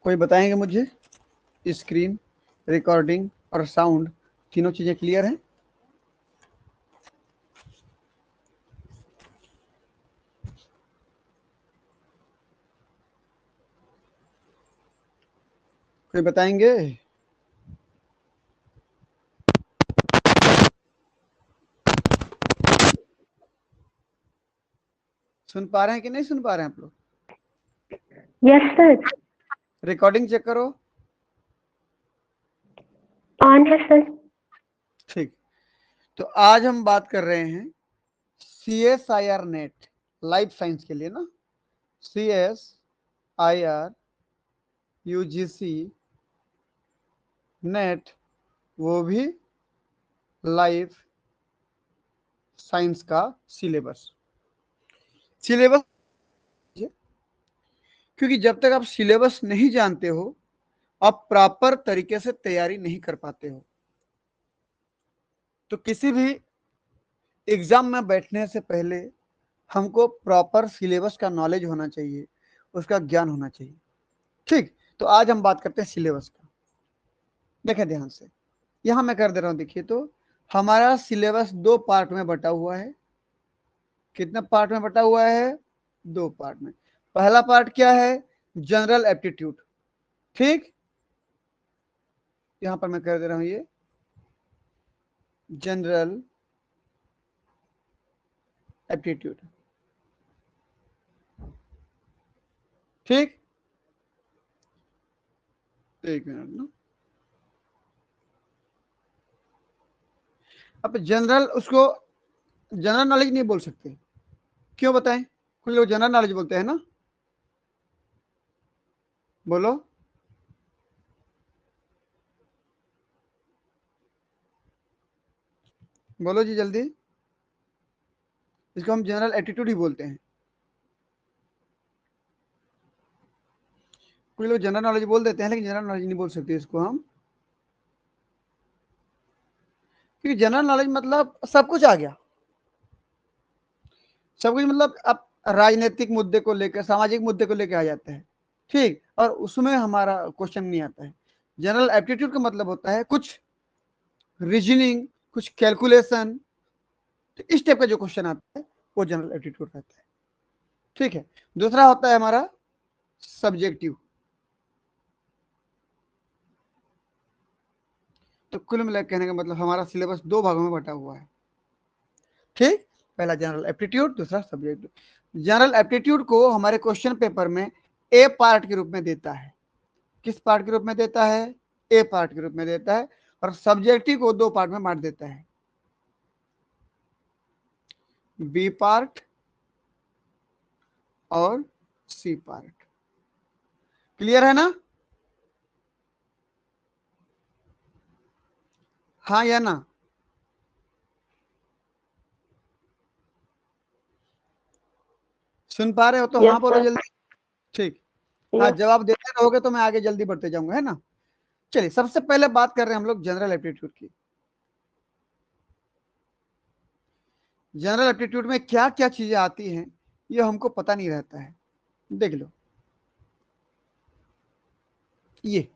कोई बताएंगे मुझे? स्क्रीन, रिकॉर्डिंग और साउंड तीनों चीजें क्लियर हैं? कोई बताएंगे? सुन पा रहे हैं कि नहीं सुन पा रहे हैं आप लोग? Yes sir. रिकॉर्डिंग चेक करो। ऑन है सर। ठीक, तो आज हम बात कर रहे हैं CSIR नेट, लाइफ साइंस के लिए ना। CSIR UGC नेट, वो भी लाइफ साइंस का सिलेबस। क्योंकि जब तक आप सिलेबस नहीं जानते हो, आप प्रॉपर तरीके से तैयारी नहीं कर पाते हो। तो किसी भी एग्जाम में बैठने से पहले हमको प्रॉपर सिलेबस का नॉलेज होना चाहिए, उसका ज्ञान होना चाहिए। ठीक, तो आज हम बात करते हैं सिलेबस का। देखें ध्यान से, यहां मैं कर दे रहा हूं। देखिए, तो हमारा सिलेबस दो पार्ट में बटा हुआ है। कितने पार्ट में बटा हुआ है? दो पार्ट में। पहला पार्ट क्या है? General aptitude. ठीक, यहां पर मैं कर दे रहा हूं ये जनरल एप्टीट्यूड। ठीक, एक मिनट ना। अब जनरल, उसको जनरल नॉलेज नहीं बोल सकते। क्यों बताएं? कुछ लोग जनरल नॉलेज बोलते हैं ना। बोलो। बोलो जी जल्दी। इसको हम जनरल एटीट्यूड ही बोलते हैं। कुछ लोग जनरल नॉलेज बोल देते हैं, लेकिन जनरल नॉलेज नहीं बोल सकते इसको हम। क्योंकि जनरल नॉलेज मतलब सब कुछ आ गया। सब कुछ मतलब अब राजनीतिक मुद्दे को लेकर, सामाजिक मुद्दे को लेकर आ जाता है। ठीक, और उसमें हमारा क्वेश्चन नहीं आता है। जनरल एप्टीट्यूड का मतलब होता है कुछ रीजनिंग, कुछ कैलकुलेशन, तो इस टाइप का जो क्वेश्चन आता है वो जनरल एप्टीट्यूड रहता है। ठीक है। दूसरा होता है हमारा सब्जेक्टिव। तो कुल मिलाकर कहने का मतलब हमारा सिलेबस दो भागों में बटा हुआ है। ठीक, पहला जनरल एप्टीट्यूड, दूसरा सब्जेक्टिव। जनरल एप्टीट्यूड को हमारे क्वेश्चन पेपर में ए पार्ट के रूप में देता है। किस पार्ट के रूप में देता है? ए पार्ट के रूप में देता है। और सब्जेक्टिव को दो पार्ट में बांट देता है, बी पार्ट और सी पार्ट। क्लियर है ना? हाँ या ना? सुन पा रहे हो तो हाँ यस बोलो सर। जल्दी। ठीक, हाँ यस। जवाब देते रहोगे तो मैं आगे जल्दी बढ़ते जाऊंगा, है ना। चलिए, सबसे पहले बात कर रहे हैं हम लोग जनरल एप्टीट्यूड की। जनरल एप्टीट्यूड में क्या क्या चीजें आती हैं ये हमको पता नहीं रहता है। देख लो, ये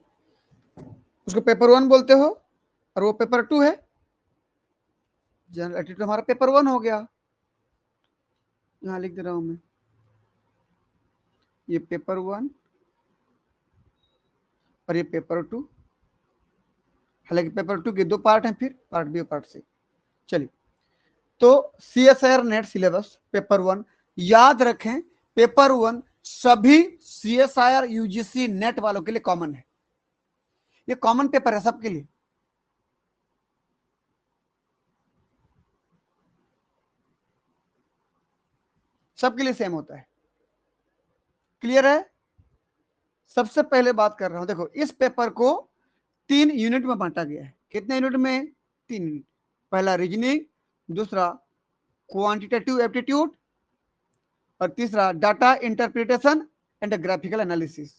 उसको पेपर वन बोलते हो और वो पेपर टू है। जनरल एप्टीट्यूड हमारा पेपर वन हो गया। यहां लिख दे रहा हूं मैं, ये पेपर वन और ये पेपर टू। हालांकि पेपर टू के दो पार्ट हैं, फिर पार्ट बी और पार्ट सी। चलिए, तो CSIR net syllabus paper one, याद रखें पेपर वन सभी CSIR UGC नेट वालों के लिए कॉमन है। ये कॉमन पेपर है सबके लिए। सबके लिए सेम होता है। क्लियर है? सबसे पहले बात कर रहा हूं, देखो इस पेपर को 3 यूनिट में बांटा गया है। कितने यूनिट में? 3 यूनिट। पहला रीजनिंग, दूसरा क्वांटिटेटिव एप्टीट्यूड और तीसरा data interpretation and graphical analysis.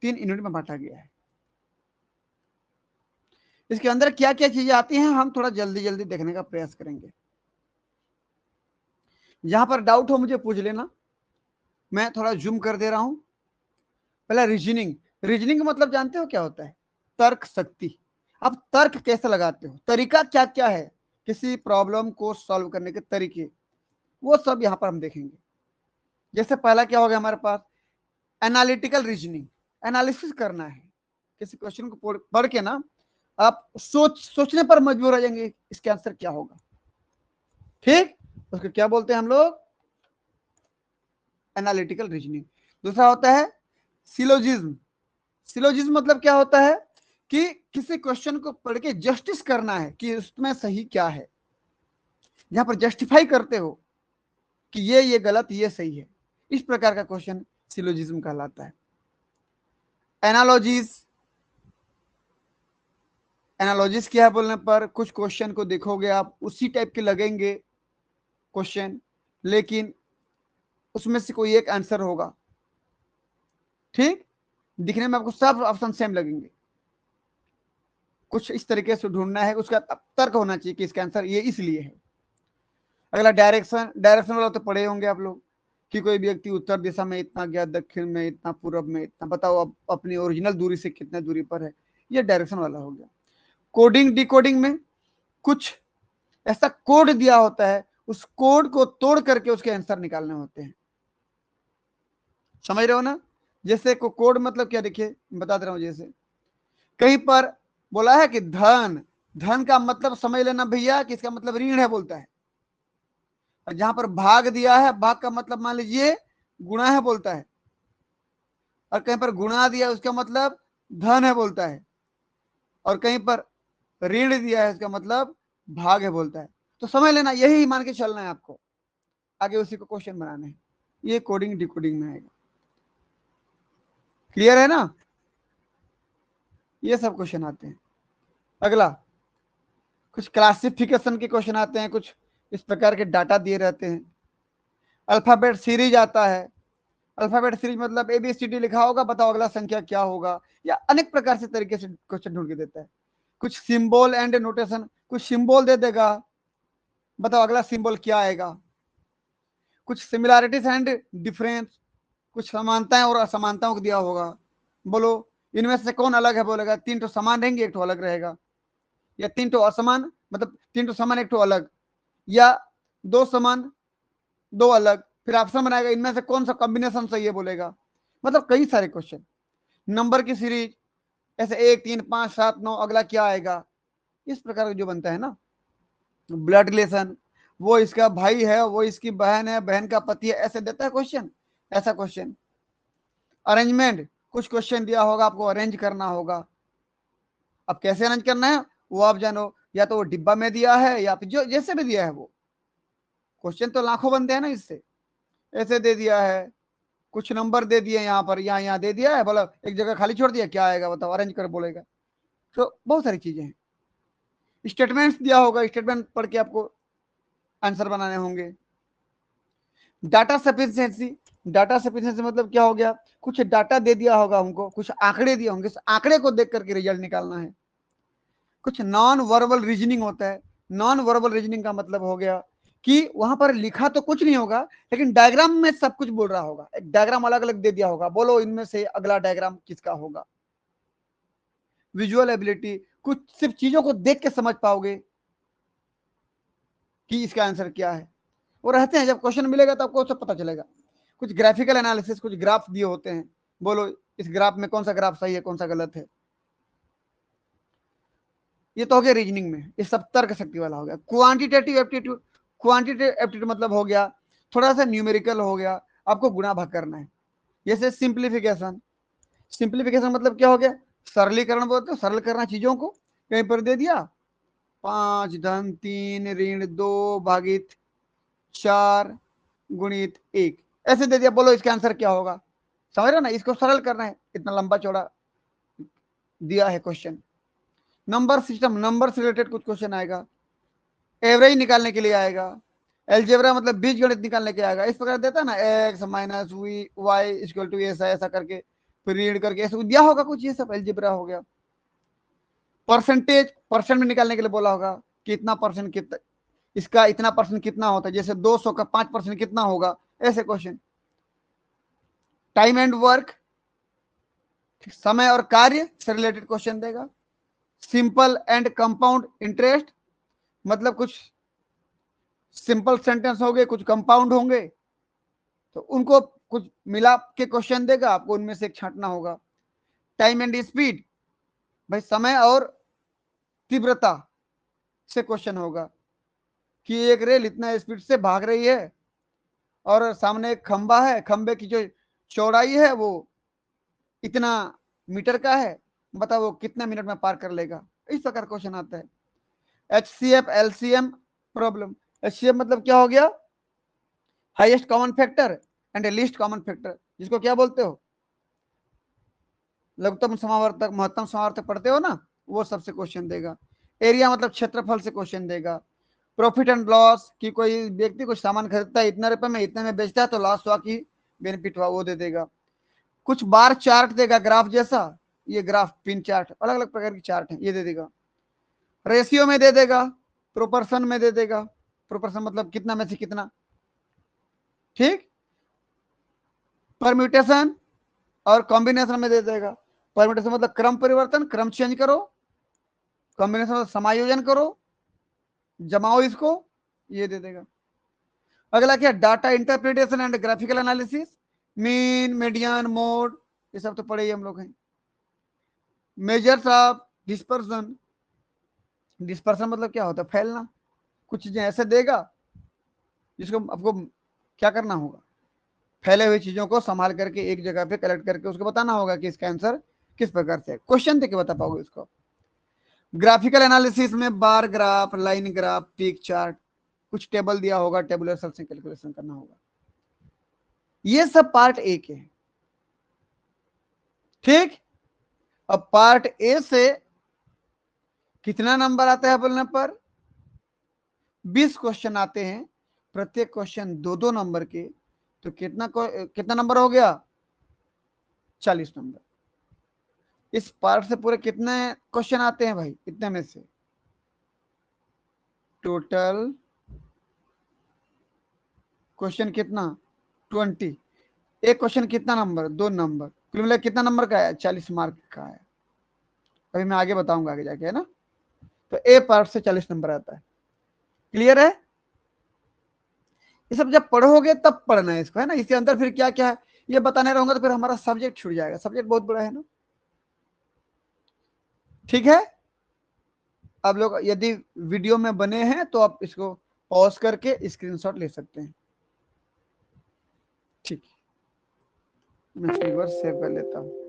3 unit में बांटा गया है। इसके अंदर क्या क्या चीजें आती हैं हम थोड़ा जल्दी जल्दी देखने का प्रयास करेंगे। जहां पर डाउट हो मुझे पूछ लेना, मैं थोड़ा जूम कर दे रहा हूं। पहला रीजनिंग। रीजनिंग का मतलब जानते हो क्या होता है? तर्क शक्ति। आप तर्क कैसे लगाते हो, तरीका क्या क्या है, किसी प्रॉब्लम को सॉल्व करने के तरीके, वो सब यहाँ पर हम देखेंगे। जैसे पहला क्या हो गया हमारे पास, एनालिटिकल रीजनिंग। एनालिसिस करना है किसी क्वेश्चन को पढ़ के ना, आप सोचने पर मजबूर हो जाएंगे इसका आंसर क्या होगा। ठीक, उसको क्या बोलते हैं हम लोग? Analytical reasoning. दूसरा होता है सिलोजिज्म। सिलोजिज्म मतलब क्या होता है कि किसी क्वेश्चन को पढ़ के जस्टिस करना है कि उसमें सही क्या है, जहां पर जस्टिफाई करते हो कि ये गलत ये सही है, इस प्रकार का क्वेश्चन सिलोजिज्म कहलाता है। एनालॉजीज। एनालॉजीज क्या है बोलने पर, कुछ क्वेश्चन को देखोगे आप उसी टाइप के लगेंगे क्वेश्चन, लेकिन उसमें से कोई एक आंसर होगा। ठीक, दिखने में आपको सब ऑप्शन सेम लगेंगे, कुछ इस तरीके से ढूंढना है, उसका तर्क होना चाहिए कि इसका आंसर ये इसलिए है। अगला डायरेक्शन। डायरेक्शन वाला तो पढ़े होंगे आप लोग कि कोई व्यक्ति उत्तर दिशा में इतना गया, दक्षिण में इतना, पूर्व में इतना, बताओ अब अपनी ओरिजिनल दूरी से कितने दूरी पर है, ये डायरेक्शन वाला हो गया। कोडिंग डिकोडिंग में कुछ ऐसा कोड दिया होता है, उस कोड को तोड़ करके उसके आंसर निकालने होते हैं। समझ रहे हो ना? जैसे को कोड मतलब क्या, देखिए बता दे रहा हूं। जैसे कहीं पर बोला है कि धन, धन का मतलब समझ लेना भैया कि इसका मतलब ऋण है बोलता है। और जहां पर भाग दिया है, भाग का मतलब मान लीजिए गुणा है बोलता है। और कहीं पर गुणा दिया उसका मतलब धन है बोलता है। और कहीं पर ऋण दिया है उसका मतलब भाग है बोलता है। तो समझ लेना, यही मान के चलना है आपको, आगे उसी को क्वेश्चन बनाना है। ये कोडिंग डिकोडिंग में आएगा। क्लियर है ना? ये सब क्वेश्चन आते हैं। अगला कुछ क्लासिफिकेशन के क्वेश्चन आते हैं, कुछ इस प्रकार के डाटा दिए रहते हैं। अल्फाबेट सीरीज आता है। अल्फाबेट सीरीज मतलब ABCD लिखा होगा, बताओ अगला संख्या क्या होगा, या अनेक प्रकार से तरीके से क्वेश्चन ढूंढ के देता है। कुछ सिंबल एंड नोटेशन, कुछ सिंबल दे देगा, बताओ अगला सिंबल क्या आएगा। कुछ सिमिलैरिटीज एंड डिफरेंस, कुछ समानताएं और असमानताओं को दिया होगा, बोलो इनमें से कौन अलग है, बोलेगा 3 तो समान रहेंगे, एक तो अलग रहेगा, या 3 तो असमान, मतलब 3 तो समान एक तो अलग, या 2 समान 2 अलग। फिर ऑप्शन बनाएगा इनमें से कौन सा कॉम्बिनेशन सही है बोलेगा। मतलब कई सारे क्वेश्चन। नंबर की सीरीज, ऐसे 1 3 5 7 9, अगला क्या आएगा, इस प्रकार का जो बनता है ना। ब्लड रिलेशन, वो इसका भाई है, वो इसकी बहन है, बहन का पति है, ऐसे देता है क्वेश्चन, ऐसा क्वेश्चन। अरेंजमेंट, कुछ क्वेश्चन दिया होगा, आपको अरेंज करना होगा। अब कैसे अरेंज करना है वो आप जानो, या तो वो डिब्बा में दिया है या फिर जो जैसे भी दिया है वो। क्वेश्चन तो लाखों बनते हैं ना इससे। ऐसे दे दिया है, कुछ नंबर दे दिए यहाँ पर, यहाँ दे दिया है, बोला एक जगह खाली छोड़ दिया, क्या आएगा बताओ, अरेंज कर बोलेगा। तो बहुत सारी चीजें हैं। स्टेटमेंट्स दिया होगा, स्टेटमेंट पढ़ के आपको आंसर बनाने होंगे। Data sufficiency. डाटा सफिशिएंसी मतलब क्या हो गया, कुछ डाटा दे दिया होगा हमको, कुछ आंकड़े दिए होंगे, उस आंकड़े को देख करके रिजल्ट निकालना है। कुछ नॉन वर्बल रीजनिंग होता है। नॉन वर्बल रीजनिंग का मतलब हो गया कि वहां पर लिखा तो कुछ नहीं होगा, लेकिन डायग्राम में सब कुछ बोल रहा होगा, एक डायग्राम अलग अलग दे दिया होगा, बोलो इनमें से अगला डायग्राम किसका होगा। विजुअल एबिलिटी, कुछ सिर्फ चीजों को देख के समझ पाओगे कि इसका आंसर क्या है। वो रहते हैं, जब क्वेश्चन मिलेगा तो आपको सब पता चलेगा। कुछ ग्राफिकल एनालिसिस, कुछ ग्राफ दिए होते हैं, बोलो इस ग्राफ में कौन सा ग्राफ सही है कौन सा गलत है। ये तो हो गया रीजनिंग में, ये सब तर्क शक्ति वाला हो गया। Quantitative aptitude. क्वांटिटेटिव एप्टीट्यूड मतलब हो गया थोड़ा सा न्यूमेरिकल हो गया, आपको गुणा भाग करना है। जैसे सिंप्लीफिकेशन। सिंप्लीफिकेशन मतलब क्या हो गया, सरलीकरण बोलते हो, सरल करना चीजों को। कहीं पर दे दिया 5 धन 3 ऋण 2 भागित 4 गुणित 1, ऐसे दे दिया, बोलो इसका आंसर क्या होगा। समझ रहे हो ना, इसको सरल करना है, इतना लंबा चौड़ा दिया है क्वेश्चन। नंबर सिस्टम, नंबर से रिलेटेड कुछ क्वेश्चन आएगा, एवरेज निकालने के लिए आएगा। एलजेब्रा मतलब बीज गणित निकालने के आएगा, इस प्रकार देता है ना, x minus y equal to ऐसा ऐसा करके, फिर रीड करके ऐसा दिया होगा कुछ, ये सब एलजेब्रा हो गया। परसेंटेज, परसेंट में निकालने के लिए बोला होगा कि इतना परसेंट, कितना इसका इतना परसेंट कितना होता है, जैसे 200 का 5% कितना होगा, ऐसे क्वेश्चन। टाइम एंड वर्क, समय और कार्य से रिलेटेड क्वेश्चन देगा। सिंपल एंड कंपाउंड इंटरेस्ट, मतलब कुछ सिंपल सेंटेंस होंगे, कुछ कंपाउंड होंगे, तो उनको कुछ मिला के क्वेश्चन देगा, आपको उनमें से एक छांटना होगा। टाइम एंड स्पीड, भाई समय और तीव्रता से क्वेश्चन होगा कि एक रेल इतना स्पीड से भाग रही है और सामने एक खंबा है, खंबे की जो चौड़ाई है वो इतना मीटर का है, बताओ वो कितना मिनट में पार कर लेगा। इस प्रकार क्वेश्चन आता है। HCF LCM problem. HCF मतलब क्या हो गया, highest common factor and least common factor, जिसको क्या बोलते हो, लघुत्तम समावर्तक महत्तम समावर्तक पढ़ते हो ना, वो सबसे क्वेश्चन देगा। एरिया मतलब क्षेत्रफल से क्वेश्चन देगा। प्रॉफिट एंड लॉस, कि कोई व्यक्ति कुछ सामान खरीदता है इतने रुपए में, इतने में बेचता है, तो लॉस हुआ कि बेनिफिट हुआ, वो दे देगा। कुछ बार चार्ट देगा, ग्राफ जैसा, ये ग्राफ पिन चार्ट, अलग अलग प्रकार की चार्ट है, ये दे देगा। रेशियो में दे देगा, प्रोपर्शन में दे देगा, प्रोपर्शन मतलब कितना में से कितना, ठीक। परम्यूटेशन और कॉम्बिनेशन में दे देगा। परम्यूटेशन मतलब क्रम परिवर्तन, क्रम चेंज करो। कॉम्बिनेशन मतलब समायोजन करो, जमाओ इसको, ये दे देगा। अगला क्या, data interpretation and graphical analysis, mean median mode, ये सब तो पढ़े ही हम लोग हैं। मेजर्स ऑफ डिस्पर्सन, डिस्पर्सन मतलब क्या होता है, फैलना। कुछ चीजें ऐसे देगा जिसको आपको क्या करना होगा, फैले हुई चीजों को संभाल करके एक जगह पे कलेक्ट करके उसको बताना होगा कि इसका आंसर किस प्रकार से, क्वेश्चन देके बता पाओगे इसको। ग्राफिकल एनालिसिस में bar graph, line graph, peak chart, कुछ टेबल दिया होगा, टेबुलर सेल से कैलकुलेशन करना होगा। ये सब पार्ट ए के हैं, ठीक। अब पार्ट ए से कितना नंबर आता है बोलने पर 20 क्वेश्चन आते हैं, प्रत्येक क्वेश्चन 2-2 नंबर के, तो कितना नंबर हो गया, 40 नंबर। इस पार्ट से पूरे कितने क्वेश्चन आते हैं भाई, इतने में से टोटल क्वेश्चन कितना, 20। एक क्वेश्चन कितना नंबर, 2 नंबर, कुल मिला कितना नंबर का है, 40 मार्क का है। अभी मैं आगे बताऊंगा आगे जाके, है ना। तो ए पार्ट से 40 नंबर आता है, क्लियर है। ये सब जब पढ़ोगे तब पढ़ना है इसको, है ना। इसके अंदर फिर क्या क्या है ये बताने रहूंगा तो फिर हमारा सब्जेक्ट छूट जाएगा, सब्जेक्ट बहुत बड़ा है ना, ठीक है। आप लोग यदि वीडियो में बने हैं तो आप इसको पॉज करके स्क्रीनशॉट ले सकते हैं, ठीक। मैं इसको एक बार सेव कर लेता हूँ।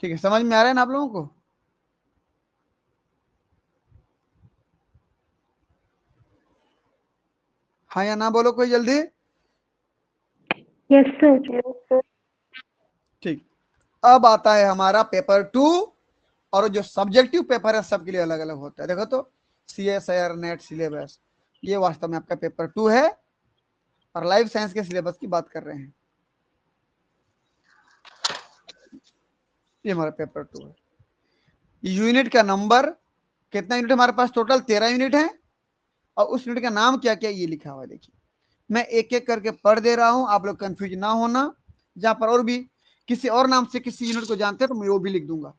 ठीक है, समझ में आ रहा है ना आप लोगों को। हाँ या ना बोलो कोई जल्दी। Yes, sir. ठीक, अब आता है हमारा पेपर 2, और जो सब्जेक्टिव पेपर है सबके लिए अलग अलग होता है। देखो तो CSIR नेट सिलेबस, ये वास्तव में आपका पेपर 2 है, और लाइफ साइंस के सिलेबस की बात कर रहे हैं। ये हमारा पेपर 2 है। यूनिट का नंबर, कितना यूनिट हमारे पास, टोटल 13 यूनिट है, और उस यूनिट का नाम क्या क्या ये लिखा हुआ है, देखिए। मैं एक एक करके पढ़ दे रहा हूं, आप लोग कंफ्यूज ना होना। जहां पर और भी किसी और नाम से किसी यूनिट को जानते हैं तो मैं वो भी लिख दूंगा।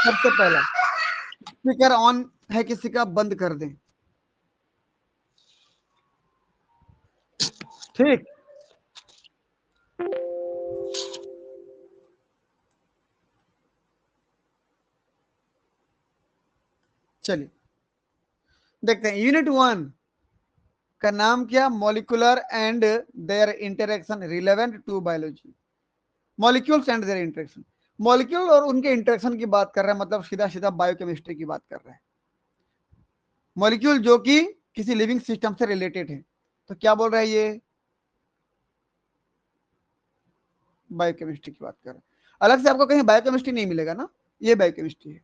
सबसे पहला, स्पीकर ऑन है किसी का, बंद कर दें, ठीक। चलिए देखते हैं। यूनिट 1 का नाम क्या, molecular and their interaction relevant to biology. Molecules and their interaction, molecule और उनके इंटरेक्शन की बात कर रहे हैं, मतलब सीधा सीधा बायोकेमिस्ट्री की बात कर रहे हैं। मॉलिक्यूल जो कि किसी लिविंग सिस्टम से रिलेटेड है, तो क्या बोल रहा है ये, बायोकेमिस्ट्री की बात कर रहे हैं। अलग से आपको कहीं बायोकेमिस्ट्री नहीं मिलेगा ना, ये बायोकेमिस्ट्री है।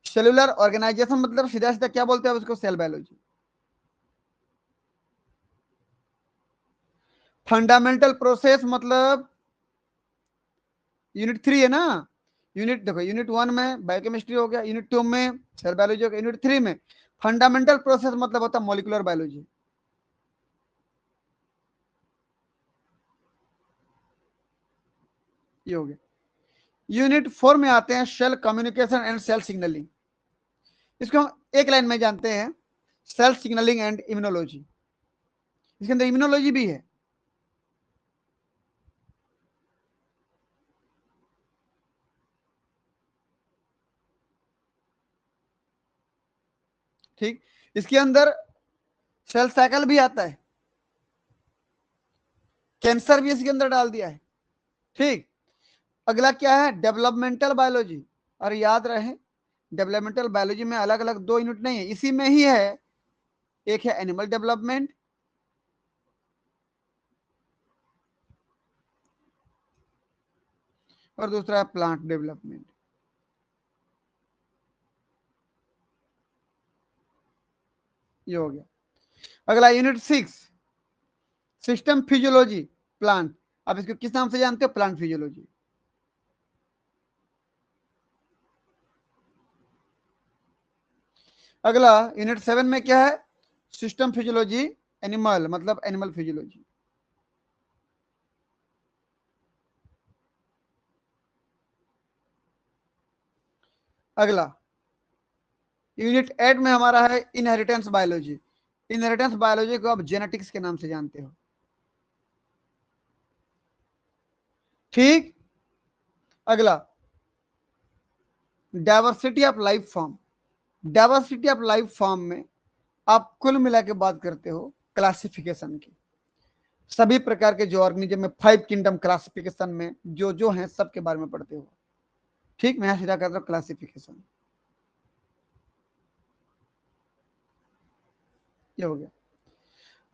सेलुलर ऑर्गेनाइजेशन मतलब सीधा सीधा क्या बोलते हैं उसको, सेल बायोलॉजी। फंडामेंटल प्रोसेस मतलब यूनिट 3 है ना, यूनिट देखो, यूनिट 1 में बायोकेमिस्ट्री हो गया, यूनिट 2 में सेल बायोलॉजी हो गया, यूनिट 3 में फंडामेंटल प्रोसेस मतलब होता है मॉलिक्यूलर बायोलॉजी। ये हो गया। यूनिट 4 में आते हैं cell communication and cell signalling. इसको हम एक लाइन में जानते हैं, सेल सिग्नलिंग एंड इम्यूनोलॉजी। इसके अंदर इम्यूनोलॉजी भी है। ठीक, इसके अंदर सेल साइकिल भी आता है, कैंसर भी इसके अंदर डाल दिया है। ठीक, अगला क्या है, डेवलपमेंटल बायोलॉजी। और याद रहे डेवलपमेंटल बायोलॉजी में अलग अलग 2 यूनिट नहीं है, इसी में ही है। एक है एनिमल डेवलपमेंट, और दूसरा है प्लांट डेवलपमेंट। ये हो गया। अगला यूनिट 6 सिस्टम फिजियोलॉजी प्लांट। अब इसको किस नाम से जानते हो, प्लांट फिजियोलॉजी। अगला यूनिट 7 में क्या है, सिस्टम फिजियोलॉजी एनिमल मतलब एनिमल फिजियोलॉजी। अगला यूनिट 8 में हमारा है इनहेरिटेंस बायोलॉजी। इनहेरिटेंस बायोलॉजी को आप जेनेटिक्स के नाम से जानते हो। ठीक, अगला diversity of life form. Diversity of life form में आप कुल मिला के बात करते हो क्लासिफिकेशन की। सभी प्रकार के जो ऑर्गेनिज्म में 5 किंगडम क्लासिफिकेशन में जो जो हैं सबके बारे में पढ़ते हो। ठीक, मैं सीधा कर रहा हूं क्लासिफिकेशन। ये हो गया।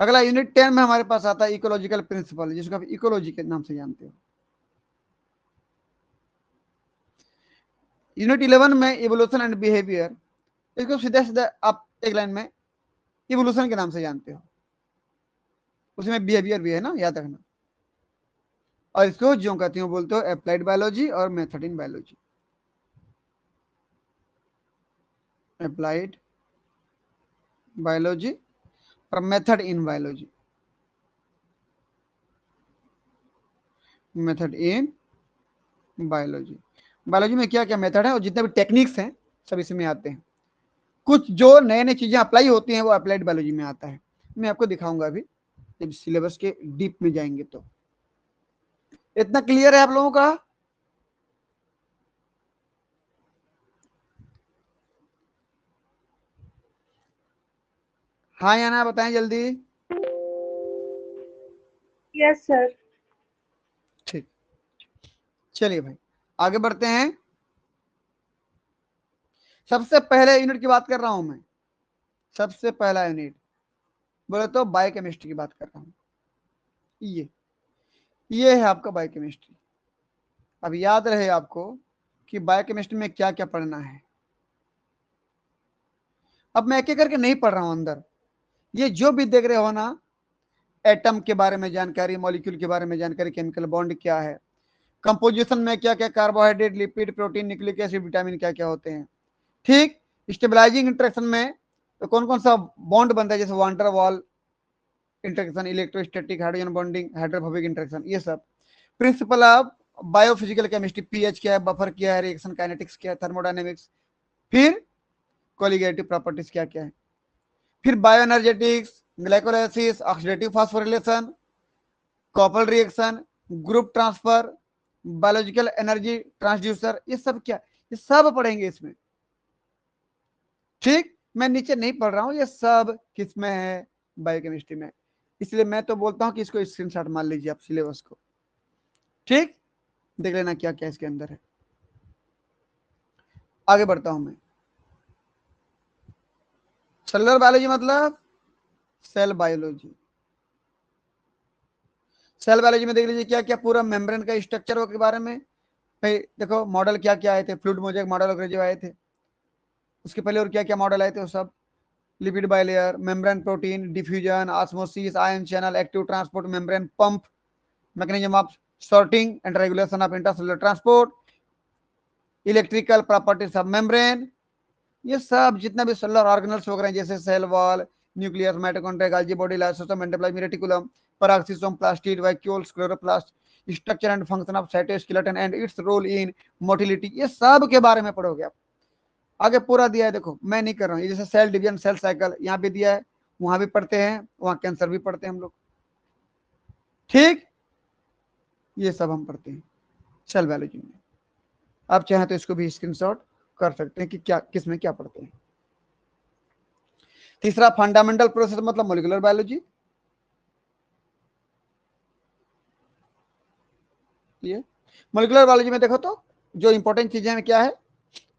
अगला यूनिट 10 में हमारे पास आता है इकोलॉजिकल प्रिंसिपल, जिसको आप इकोलॉजी के नाम से जानते हो। यूनिट 11 में इवोल्यूशन एंड बिहेवियर, इसको सीधा सीधा आप एक लाइन में इवोल्यूशन के नाम से जानते हो। उसमें बिहेवियर भी है ना, याद रखना। और इसको जो कहते हो बोलते हो अप्लाइड बायोलॉजी और method in biology. Applied biology और method in biology. Method in biology, biology में क्या क्या मेथड है और जितने भी टेक्निक्स हैं सब इसमें आते हैं। कुछ जो नए नए चीजें अप्लाई होती हैं वो अप्लाइड बायोलॉजी में आता है। मैं आपको दिखाऊंगा अभी जब सिलेबस के डीप में जाएंगे तो। इतना क्लियर है आप लोगों का? हाँ या ना बताएं जल्दी। Yes sir. ठीक, चलिए भाई आगे बढ़ते हैं। सबसे पहले यूनिट की बात कर रहा हूं मैं। सबसे पहला यूनिट बोले तो बायोकेमिस्ट्री की बात कर रहा हूं। ये है आपका बायोकेमिस्ट्री। अब याद रहे आपको कि बायोकेमिस्ट्री में क्या क्या पढ़ना है। अब मैं एक एक करके नहीं पढ़ रहा हूं अंदर, ये जो भी देख रहे हो ना, एटम के बारे में जानकारी, मॉलिक्यूल के बारे में जानकारी, केमिकल बॉन्ड क्या है, कंपोजिशन में क्या क्या carbohydrate, lipid, protein, nucleic acid, vitamin क्या क्या होते हैं। ठीक, स्टेबलाइजिंग इंटरेक्शन में तो कौन कौन सा बॉन्ड बनता है, जैसे van der Waals interaction, electrostatic, hydrogen bonding, hydrophobic interaction, ये सब। Principle of biophysical chemistry, pH क्या है, बफर क्या है, रिएक्शन काइनेटिक्स क्या है, थर्मोडायनेमिक्स, फिर कोलिगेटिव प्रॉपर्टीज क्या क्या है, फिर bioenergetics, glycolysis, oxidative phosphorylation, copper reaction, group transfer, biological energy transducer, ये सब क्या, ये सब पढ़ेंगे इसमें। ठीक, मैं नीचे नहीं पढ़ रहा हूं, ये सब किस में है, बायोकेमिस्ट्री में। इसलिए मैं तो बोलता हूं कि इसको स्क्रीनशॉट मार लीजिए आप सिलेबस को। ठीक, देख लेना क्या क्या इसके अंदर है। आगे बढ़ता हूं मैं। सेलुलर बायोलॉजी मतलब सेल बायोलॉजी। सेल बायोलॉजी में देख लीजिए क्या क्या पूरा मेम्ब्रेन का स्ट्रक्चर के बारे में। भाई देखो मॉडल क्या क्या आए थे, फ्लूइड मोज़ेक मॉडल वगैरह जो आए थे, उसके पहले और क्या क्या मॉडल आए थे वो सब। Lipid bilayer, membrane protein, diffusion, osmosis, ion channel, active transport membrane pump, mechanism of sorting and regulation of intercellular transport, electrical properties of membrane, ये सब जितना भी सेलुलर ऑर्गेनल्स वगैरह जैसे cell wall, nucleus, mitochondria, Golgi body, lysosome, endoplasm, reticulum, peroxisome, plastid, vacuoles, chloroplast, structure and function of cytoskeleton and its role in motility, ये सब के बारे में पढ़ोगे आप। आगे पूरा दिया है, देखो मैं नहीं कर रहा हूँ, ये जैसे सेल डिवीजन, सेल साइकिल यहाँ पे दिया है, वहां भी पढ़ते हैं, वहां कैंसर भी पढ़ते हैं हम लोग, ठीक, ये सब हम पढ़ते हैं सेल बायोलॉजी में। आप चाहें तो इसको भी स्क्रीनशॉट कर सकते हैं कि क्या किसमें क्या पढ़ते हैं। तीसरा फंडामेंटल प्रोसेस मतलब मोलिकुलर बायोलॉजी, ये मोलिकुलर बायोलॉजी में देखो तो जो इंपॉर्टेंट चीजें हैं क्या है,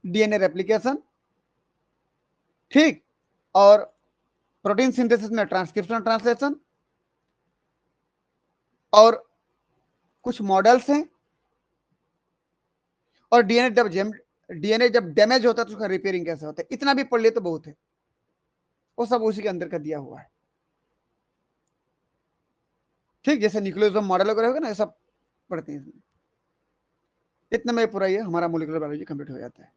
डीएनए रेप्लिकेशन, ठीक, और प्रोटीन सिंथेसिस में ट्रांसक्रिप्शन ट्रांसलेशन, और कुछ मॉडल्स हैं, और डीएनए जब डैमेज होता है तो उसका रिपेयरिंग कैसे होता है, इतना भी पढ़ लिए तो बहुत है, वो सब उसी के अंदर का दिया हुआ है, ठीक, जैसे न्यूक्लियोसोम मॉडल वगैरह होगा ना, ये सब पढ़ते हैं इसमें। इतने में पूरा ये हमारा मोलिकुलर बायोलॉजी कंप्लीट हो जाता है।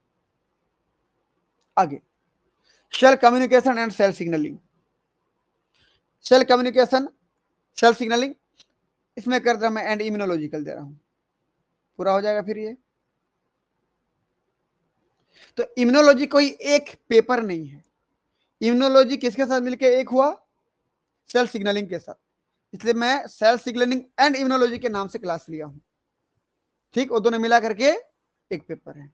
आगे cell communication and cell signalling, cell communication, cell signalling, इसमें कर रहा मैं एंड इम्यूनोलॉजिकल दे रहा हूं, पूरा हो जाएगा फिर ये। तो इम्यूनोलॉजी कोई एक पेपर नहीं है, इम्यूनोलॉजी किसके साथ मिलकर एक हुआ, सेल सिग्नलिंग के साथ, इसलिए मैं सेल सिग्नलिंग एंड इम्यूनोलॉजी के नाम से क्लास लिया हूं, ठीक, वो दोनों मिला करके एक पेपर है।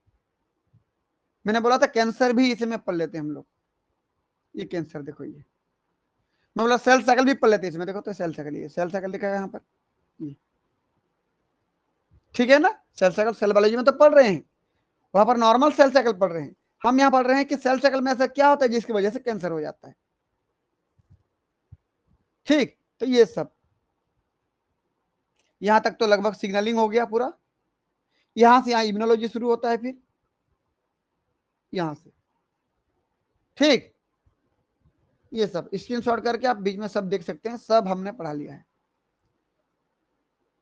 मैंने बोला था कैंसर भी इसे में पढ़ लेते हैं हम लोग, ये कैंसर देखो, ये मैं बोला सेल साइकिल भी पढ़ लेते हैं इसमें, देखो तो सेल साइकिल, ये सेल साइकिल दिखा यहाँ पर, ये ठीक है ना, सेल साइकिल सेल बायोलॉजी में तो पढ़ रहे हैं, वहां पर नॉर्मल सेल साइकिल पढ़ रहे हैं, हम यहाँ पढ़ रहे हैं कि सेल साइकिल में ऐसा क्या होता है जिसकी वजह से कैंसर हो जाता है, ठीक, तो ये सब यहां तक तो लगभग सिग्नलिंग हो गया पूरा, यहां से यहां इम्यूनोलॉजी शुरू होता है, फिर यहां से, ठीक, ये सब स्क्रीनशॉट करके आप बीच में सब देख सकते हैं, सब हमने पढ़ा लिया है,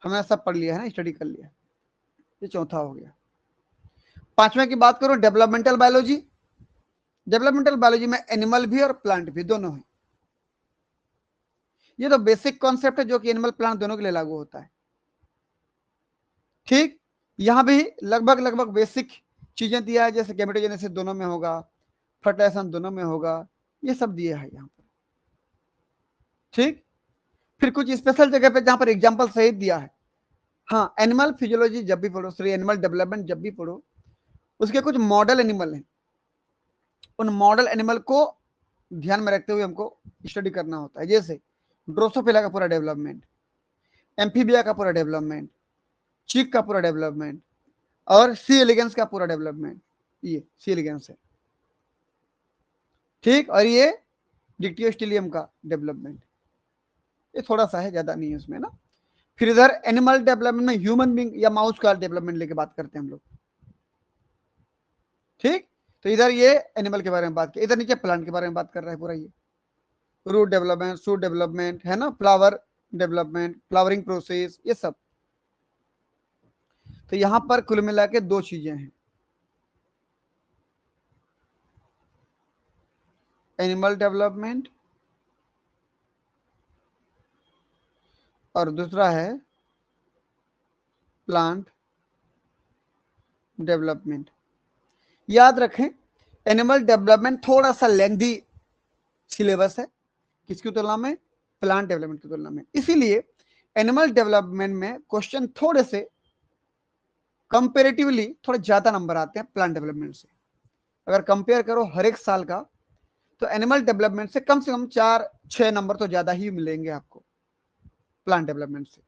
हमने सब पढ़ लिया है ना, स्टडी कर लिया, ये चौथा हो गया। पांचवें की बात करूं, डेवलपमेंटल बायोलॉजी, डेवलपमेंटल बायोलॉजी में एनिमल भी और प्लांट भी दोनों है, ये तो बेसिक कॉन्सेप्ट है जो कि एनिमल प्लांट दोनों के लिए लागू होता है, ठीक, यहां भी लगभग लगभग बेसिक चीजें दिया है, जैसे गैमेटोजेनेसिस दोनों में होगा, फर्टिलाइजेशन दोनों में होगा, ये सब दिया है यहाँ पर, ठीक, फिर कुछ स्पेशल जगह पे जहां पर एग्जांपल सहित दिया है, हाँ, एनिमल फिजियोलॉजी जब भी पढ़ो, सॉरी एनिमल डेवलपमेंट जब भी पढ़ो, उसके कुछ मॉडल एनिमल हैं, उन मॉडल एनिमल को ध्यान में रखते हुए हमको स्टडी करना होता है, जैसे ड्रोसोफिला का पूरा डेवलपमेंट, एम्फीबिया का पूरा डेवलपमेंट, चीक का पूरा डेवलपमेंट, और सी एलिगेंस का पूरा डेवलपमेंट, ये सी एलिगेंस है, ठीक, और ये डिक्टियोस्टिलियम का डेवलपमेंट, ये थोड़ा सा है, ज्यादा नहीं है उसमें ना। फिर इधर एनिमल डेवलपमेंट में ह्यूमन बींग या माउस का डेवलपमेंट लेके बात करते हैं हम लोग, ठीक, तो इधर ये एनिमल के बारे में बात की, इधर नीचे प्लांट के बारे में बात कर रहा है पूरा, ये रूट डेवलपमेंट, शूट डेवलपमेंट है ना, फ्लावर डेवलपमेंट, फ्लावरिंग प्रोसेस, ये सब। तो यहां पर कुल मिला के दो चीजें हैं, एनिमल डेवलपमेंट और दूसरा है प्लांट डेवलपमेंट। याद रखें एनिमल डेवलपमेंट थोड़ा सा लेंथी सिलेबस है, किसकी तुलना में, प्लांट डेवलपमेंट की तुलना में, इसीलिए एनिमल डेवलपमेंट में क्वेश्चन थोड़े से कंपेरेटिवली थोड़े ज्यादा नंबर आते हैं प्लांट डेवलपमेंट से, अगर कंपेयर करो हर एक साल का, तो एनिमल डेवलपमेंट से कम 4-6 नंबर तो ज्यादा ही मिलेंगे आपको प्लांट डेवलपमेंट से,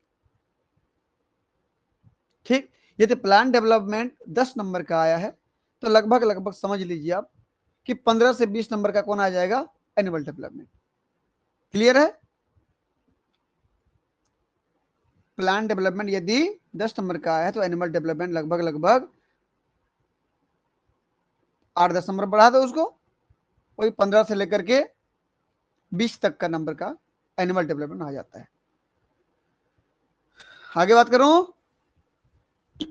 ठीक, यदि प्लांट डेवलपमेंट 10 नंबर का आया है तो लगभग लगभग समझ लीजिए आप कि 15 से 20 नंबर का कौन आ जाएगा, एनिमल डेवलपमेंट, क्लियर है। प्लांट डेवलपमेंट यदि 10 नंबर का आया है तो एनिमल डेवलपमेंट लगभग लगभग 8-10 नंबर बढ़ा दो उसको, वही 15 से लेकर के 20 तक का नंबर का एनिमल डेवलपमेंट आ जाता है। आगे बात करूं,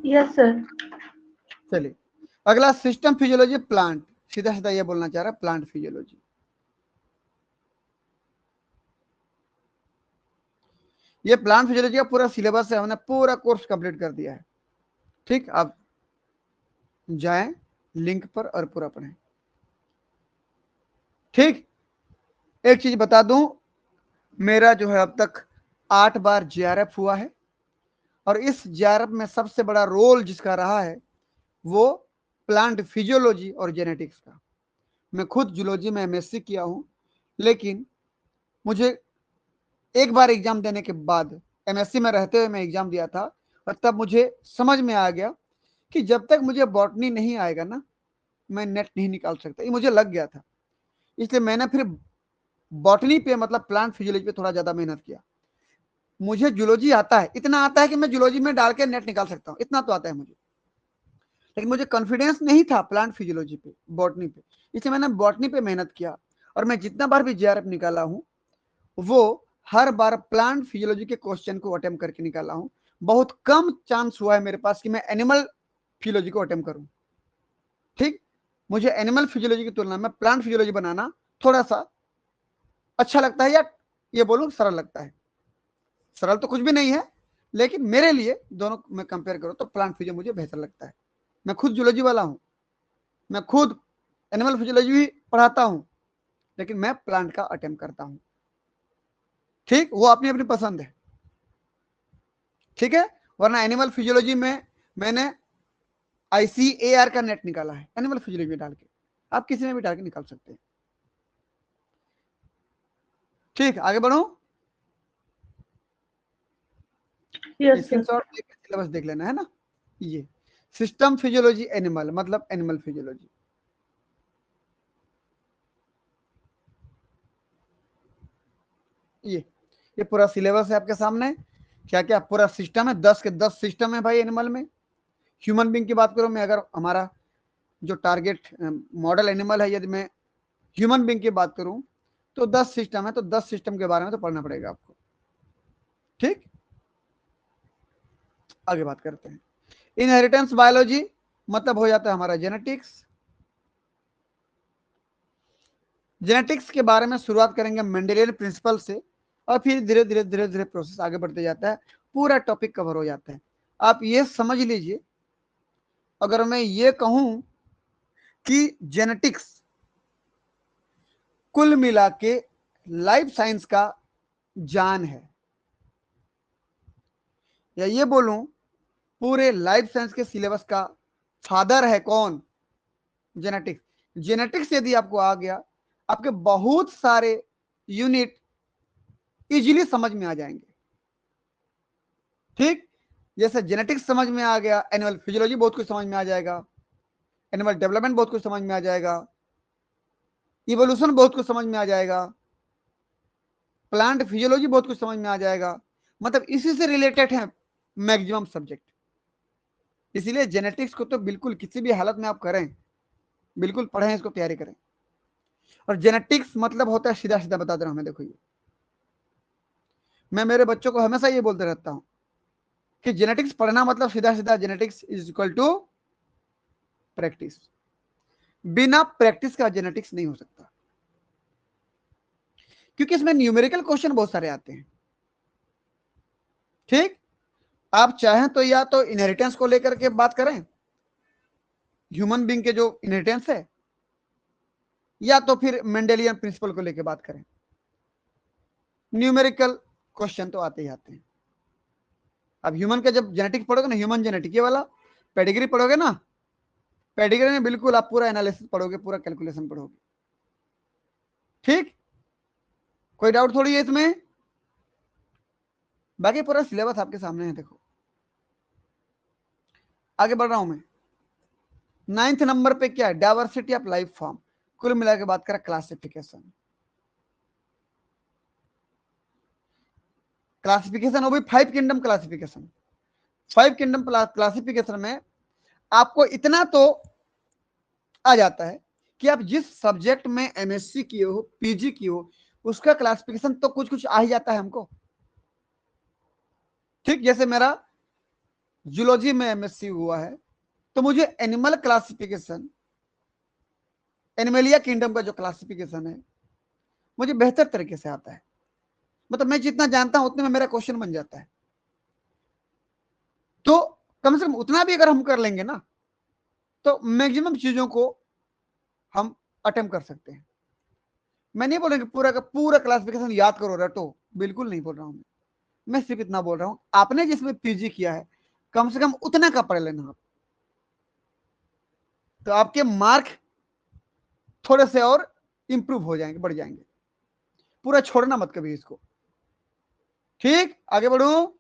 यस सर। चलिए अगला सिस्टम फिजियोलॉजी प्लांट, सीधा सीधा ये बोलना चाह रहा है प्लांट फिजियोलॉजी। ये प्लांट फिजियोलॉजी का पूरा सिलेबस है, हमने पूरा कोर्स कंप्लीट कर दिया है। ठीक, आप जाएं लिंक पर और पूरा पढ़ें। ठीक, एक चीज बता दूं, मेरा जो है अब तक 8 बार जेआरएफ हुआ है, और इस जेआरएफ में सबसे बड़ा रोल जिसका रहा है वो प्लांट फिजियोलॉजी और जेनेटिक्स का। मैं खुद जूलॉजी में एमएससी किया हूं, लेकिन मुझे एक बार एग्जाम देने के बाद, एमएससी में रहते हुए मैं एग्जाम दिया था, और तब मुझे समझ में आ गया कि जब तक मुझे बॉटनी नहीं आएगा ना, मैं नेट नहीं निकाल सकता। ये मुझे लग गया था, इसलिए मैंने फिर बॉटनी पे मतलब प्लांट फिजियोलॉजी पे थोड़ा ज्यादा मेहनत किया। मुझे जूलॉजी आता है, इतना आता है कि मैं जूलॉजी में डाल के नेट निकाल सकता हूँ, इतना तो आता है मुझे, लेकिन मुझे कॉन्फिडेंस नहीं था प्लांट फिजियोलॉजी पे, बॉटनी पे, इसलिए मैंने बॉटनी पे मेहनत किया। और मैं जितना बार भी जेआरएफ निकाला हूँ वो हर बार प्लांट फिजियोलॉजी के क्वेश्चन को अटेम्प्ट करके निकाला हूं। बहुत कम चांस हुआ है मेरे पास कि मैं एनिमल फिजियोलॉजी को अटेम्प्ट करूं। ठीक, मुझे एनिमल फिजियोलॉजी की तुलना में प्लांट फिजियोलॉजी बनाना थोड़ा सा अच्छा लगता है, या ये बोलूं सरल लगता है। सरल तो कुछ भी नहीं है, लेकिन मेरे लिए दोनों में कंपेयर करो तो प्लांट फिजियो मुझे बेहतर लगता है। मैं खुद जूलॉजी वाला हूं, मैं खुद एनिमल फिजियोलॉजी भी पढ़ाता हूं, लेकिन मैं प्लांट का अटेम्प्ट करता हूं। ठीक, वो अपनी अपनी पसंद है। ठीक है, वरना एनिमल फिजियोलॉजी में मैंने ICAR का नेट निकाला है, एनिमल फिजियोलॉजी में डाल के, आप किसी में भी डाल के निकाल सकते हैं। ठीक, आगे बढ़ो। स्क्रीनशॉट देख के सिलेबस देख लेना है ना। ये सिस्टम फिजियोलॉजी एनिमल मतलब एनिमल फिजियोलॉजी, ये पूरा सिलेबस है आपके सामने। क्या क्या पूरा सिस्टम है, 10 के 10 सिस्टम है भाई एनिमल में। ह्यूमन बींग की बात करूं मैं, अगर हमारा जो टारगेट मॉडल एनिमल है, यदि मैं ह्यूमन बींग की बात करूं तो 10 सिस्टम है, तो 10 सिस्टम के बारे में तो पढ़ना पड़ेगा आपको। ठीक, आगे बात करते हैं। इनहेरिटेंस बायोलॉजी मतलब हो जाता है हमारा जेनेटिक्स। जेनेटिक्स के बारे में शुरुआत करेंगे मेंडेलियन प्रिंसिपल से, और फिर धीरे धीरे धीरे धीरे प्रोसेस आगे बढ़ते जाता है, पूरा टॉपिक कवर हो जाता है। आप ये समझ लीजिए, अगर मैं ये कहूं कि जेनेटिक्स कुल मिला के लाइफ साइंस का जान है, या ये बोलूं पूरे लाइफ साइंस के सिलेबस का फादर है कौन? जेनेटिक्स। जेनेटिक्स यदि आपको आ गया, आपके बहुत सारे यूनिट इजीली समझ में आ जाएंगे। ठीक, जैसे जेनेटिक्स समझ में आ गया, एनिमल फिजियोलॉजी बहुत कुछ समझ में आ जाएगा, एनिमल डेवलपमेंट बहुत कुछ समझ में आ जाएगा, इवोल्यूशन बहुत कुछ समझ में आ जाएगा, प्लांट फिजियोलॉजी बहुत कुछ समझ में आ जाएगा। मतलब इसी से रिलेटेड है मैक्सिमम सब्जेक्ट। इसीलिए जेनेटिक्स को तो बिल्कुल किसी भी हालत में आप करें, बिल्कुल पढ़ें, इसको तैयारी करें। और जेनेटिक्स मतलब होता है, सीधा सीधा बता दे रहा हूं मैं, देखो ये मैं मेरे बच्चों को हमेशा ये बोलते रहता हूं कि जेनेटिक्स पढ़ना मतलब सीधा सीधा genetics is equal to practice. बिना प्रैक्टिस का जेनेटिक्स नहीं हो सकता, क्योंकि इसमें न्यूमेरिकल क्वेश्चन बहुत सारे आते हैं। ठीक, आप चाहें तो या तो इनहेरिटेंस को लेकर के बात करें, ह्यूमन बींग के जो इनहेरिटेंस है, या तो फिर मेंडेलियन प्रिंसिपल को लेकर बात करें। न्यूमेरिकल क्वेश्चन तो आते ही आते हैं। अब ह्यूमन का जब जेनेटिक्स पढ़ोगे ना, ह्यूमन जेनेटिक वाला पेडिग्री पढ़ोगे ना, पेडिग्री में बिल्कुल आप पूरा एनालिसिस पढ़ोगे, पूरा कैलकुलेशन पढ़ोगे। ठीक, कोई डाउट थोड़ी है इसमें। बाकी पूरा सिलेबस आपके सामने है, देखो आगे बढ़ रहा हूं मैं। 9th नंबर पे क्या है? Diversity of life form. कुल मिला के बात करें क्लासिफिकेशन, क्लासिफिकेशन वो भी 5 किंगडम क्लासिफिकेशन। 5 किंगडम क्लासिफिकेशन में आपको इतना तो आ जाता है कि आप जिस सब्जेक्ट में एमएससी किए हो, पीजी किए हो, उसका क्लासिफिकेशन तो कुछ कुछ आ ही जाता है हमको। ठीक, जैसे मेरा जूलॉजी में एमएससी हुआ है, तो मुझे एनिमल क्लासिफिकेशन, एनिमलिया किंगडम का जो क्लासिफिकेशन है मुझे बेहतर तरीके से आता है। मतलब मैं जितना जानता हूं उतने में मेरा क्वेश्चन बन जाता है। तो कम से कम उतना भी अगर हम कर लेंगे ना तो मैक्सिमम चीजों को हम अटेम्प्ट कर सकते हैं। मैं नहीं बोलेंगे पूरा का पूरा क्लासिफिकेशन याद करो रटो, बिल्कुल नहीं बोल रहा हूं मैं सिर्फ इतना बोल रहा हूं आपने जिसमें पीजी किया है कम से कम उतना का पढ़ लेना आप, तो आपके मार्क थोड़े से और इंप्रूव हो जाएंगे, बढ़ जाएंगे। पूरा छोड़ना मत कभी इसको। ठीक, आगे बढ़ू।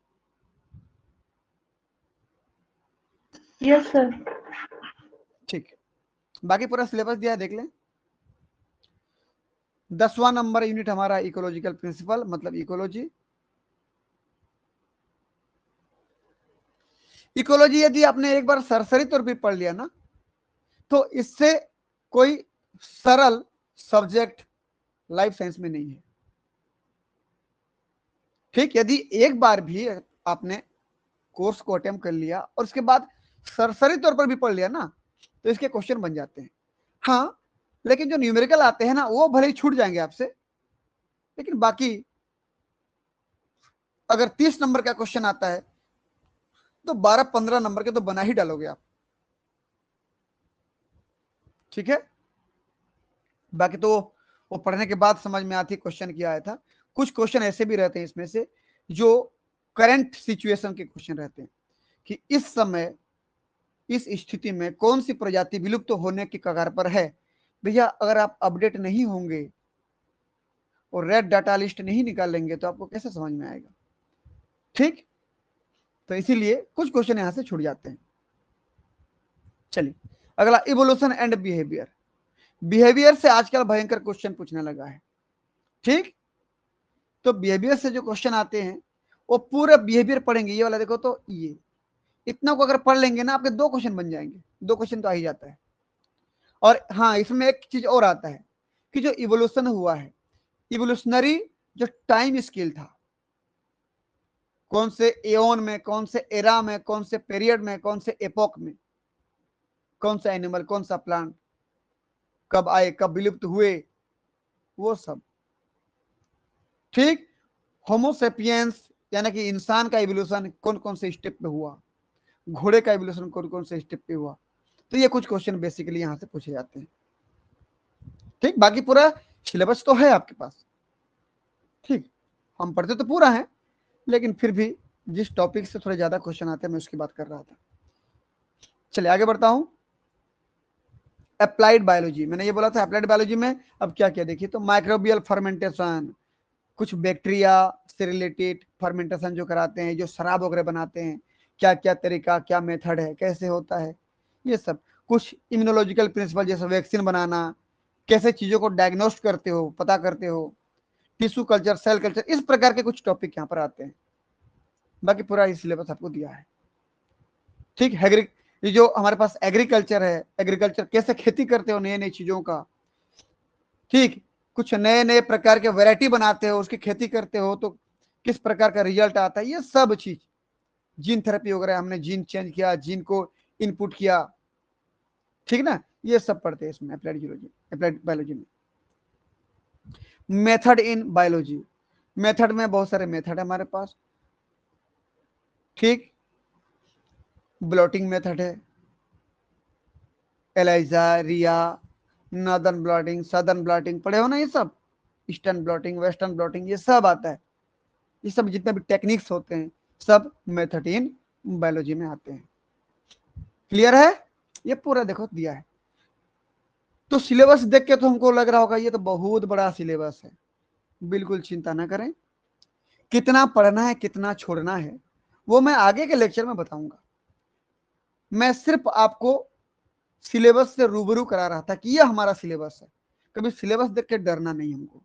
Yes sir. ठीक, बाकी पूरा सिलेबस दिया है, देख लें। 10वां नंबर यूनिट हमारा इकोलॉजिकल प्रिंसिपल, मतलब इकोलॉजी। इकोलॉजी यदि आपने एक बार सरसरी तौर पर पढ़ लिया ना तो इससे कोई सरल सब्जेक्ट लाइफ साइंस में नहीं है। ठीक, यदि एक बार भी आपने कोर्स को अटेम्प्ट कर लिया और उसके बाद सरसरी तौर पर भी पढ़ लिया ना तो इसके क्वेश्चन बन जाते हैं। हाँ, लेकिन जो न्यूमेरिकल आते हैं ना वो भले ही छूट जाएंगे आपसे, लेकिन बाकी अगर 30 नंबर का क्वेश्चन आता है तो 12-15 नंबर के तो बना ही डालोगे आप। ठीक है, बाकी तो वो पढ़ने के बाद समझ में आती क्वेश्चन क्या आया था। कुछ क्वेश्चन ऐसे भी रहते हैं इसमें से जो करंट सिचुएशन के क्वेश्चन रहते हैं कि इस समय इस स्थिति में कौन सी प्रजाति विलुप्त होने की कगार पर है। भैया अगर आप अपडेट नहीं होंगे और रेड डाटा लिस्ट नहीं निकालेंगे तो आपको कैसे समझ में आएगा। ठीक, तो इसीलिए कुछ क्वेश्चन यहां से छूट जाते हैं। चलिए अगला, इवोल्यूशन एंड बिहेवियर। बिहेवियर से आजकल भयंकर क्वेश्चन पूछने लगा है। ठीक, तो बिहेवियर से जो क्वेश्चन आते हैं वो पूरा बिहेवियर पढ़ेंगे। ये वाला देखो, तो ये इतना को अगर पढ़ लेंगे ना आपके 2 क्वेश्चन बन जाएंगे। 2 क्वेश्चन तो आ ही जाता है। और हाँ, इसमें एक चीज और आता है कि जो इवोल्यूशन हुआ है, इवोल्यूशनरी जो टाइम स्केल था, कौन से एओन में, कौन से एरा में, कौन से पीरियड में, कौन से एपोक में कौन सा एनिमल, कौन सा प्लांट कब आए, कब विलुप्त हुए, वो सब। ठीक, होमोसेपियंस यानी कि इंसान का इवोल्यूशन कौन कौन से स्टेप पे हुआ, घोड़े का इवोल्यूशन कौन कौन से स्टेप पे हुआ। तो ये कुछ क्वेश्चन बेसिकली यहां से पूछे जाते हैं। ठीक, बाकी पूरा सिलेबस तो है आपके पास। ठीक, हम पढ़ते तो पूरा है लेकिन फिर भी जिस टॉपिक से थोड़े ज्यादा क्वेश्चन आते हैं मैं उसकी बात कर रहा था। चलिए आगे बढ़ता हूं। अप्लाइड बायोलॉजी, मैंने ये बोला था अप्लाइड बायोलॉजी में अब क्या क्या देखिए, तो माइक्रोबियल फर्मेंटेशन, कुछ बैक्टीरिया से रिलेटेड फर्मेंटेशन जो कराते हैं, जो शराब वगैरह बनाते हैं, क्या क्या तरीका, क्या मेथड है, कैसे होता है, ये सब। कुछ इम्यूनोलॉजिकल प्रिंसिपल जैसे वैक्सीन बनाना, कैसे चीजों को डायग्नोस्ट करते हो, पता करते हो, टिश्यू कल्चर, सेल कल्चर, इस प्रकार के कुछ टॉपिक यहाँ पर आते हैं। बाकी पूरा ही सिलेबस आपको दिया है। ठीक, ये जो हमारे पास एग्रीकल्चर है, एग्रीकल्चर कैसे खेती करते हो नई नई चीजों का। ठीक, कुछ नए नए प्रकार के वैरायटी बनाते हो, उसकी खेती करते हो तो किस प्रकार का रिजल्ट आता है, ये सब चीज। जीन थेरेपी वगैरह, हमने जीन चेंज किया, जीन को इनपुट किया, ठीक ना, ये सब पढ़ते हैं इसमें अप्लाइड जियोलॉजी, अप्लाइड बायोलॉजी में। मेथड इन बायोलॉजी, मेथड में बहुत सारे मेथड है हमारे पास। ठीक, ब्लॉटिंग मेथड है, एलाइजा, रिया, नॉर्दर्न ब्लॉटिंग, सदर्न ब्लॉटिंग पढ़े हो ना, ये सब ईस्टर्न ब्लॉटिंग, वेस्टर्न ब्लॉटिंग, ये सब आता है। ये सब जितने भी टेक्निक्स होते हैं सब मेथड इन बायोलॉजी में आते हैं। क्लियर है, ये पूरा देखो दिया है। तो सिलेबस देख के तो हमको लग रहा होगा ये तो बहुत बड़ा सिलेबस है। बिल्कुल चिंता ना करें, कितना पढ़ना है कितना छोड़ना है वो मैं आगे के लेक्चर में बताऊंगा। मैं सिर्फ आपको सिलेबस से रूबरू करा रहा था कि ये हमारा सिलेबस है। कभी सिलेबस देख के डरना नहीं हमको।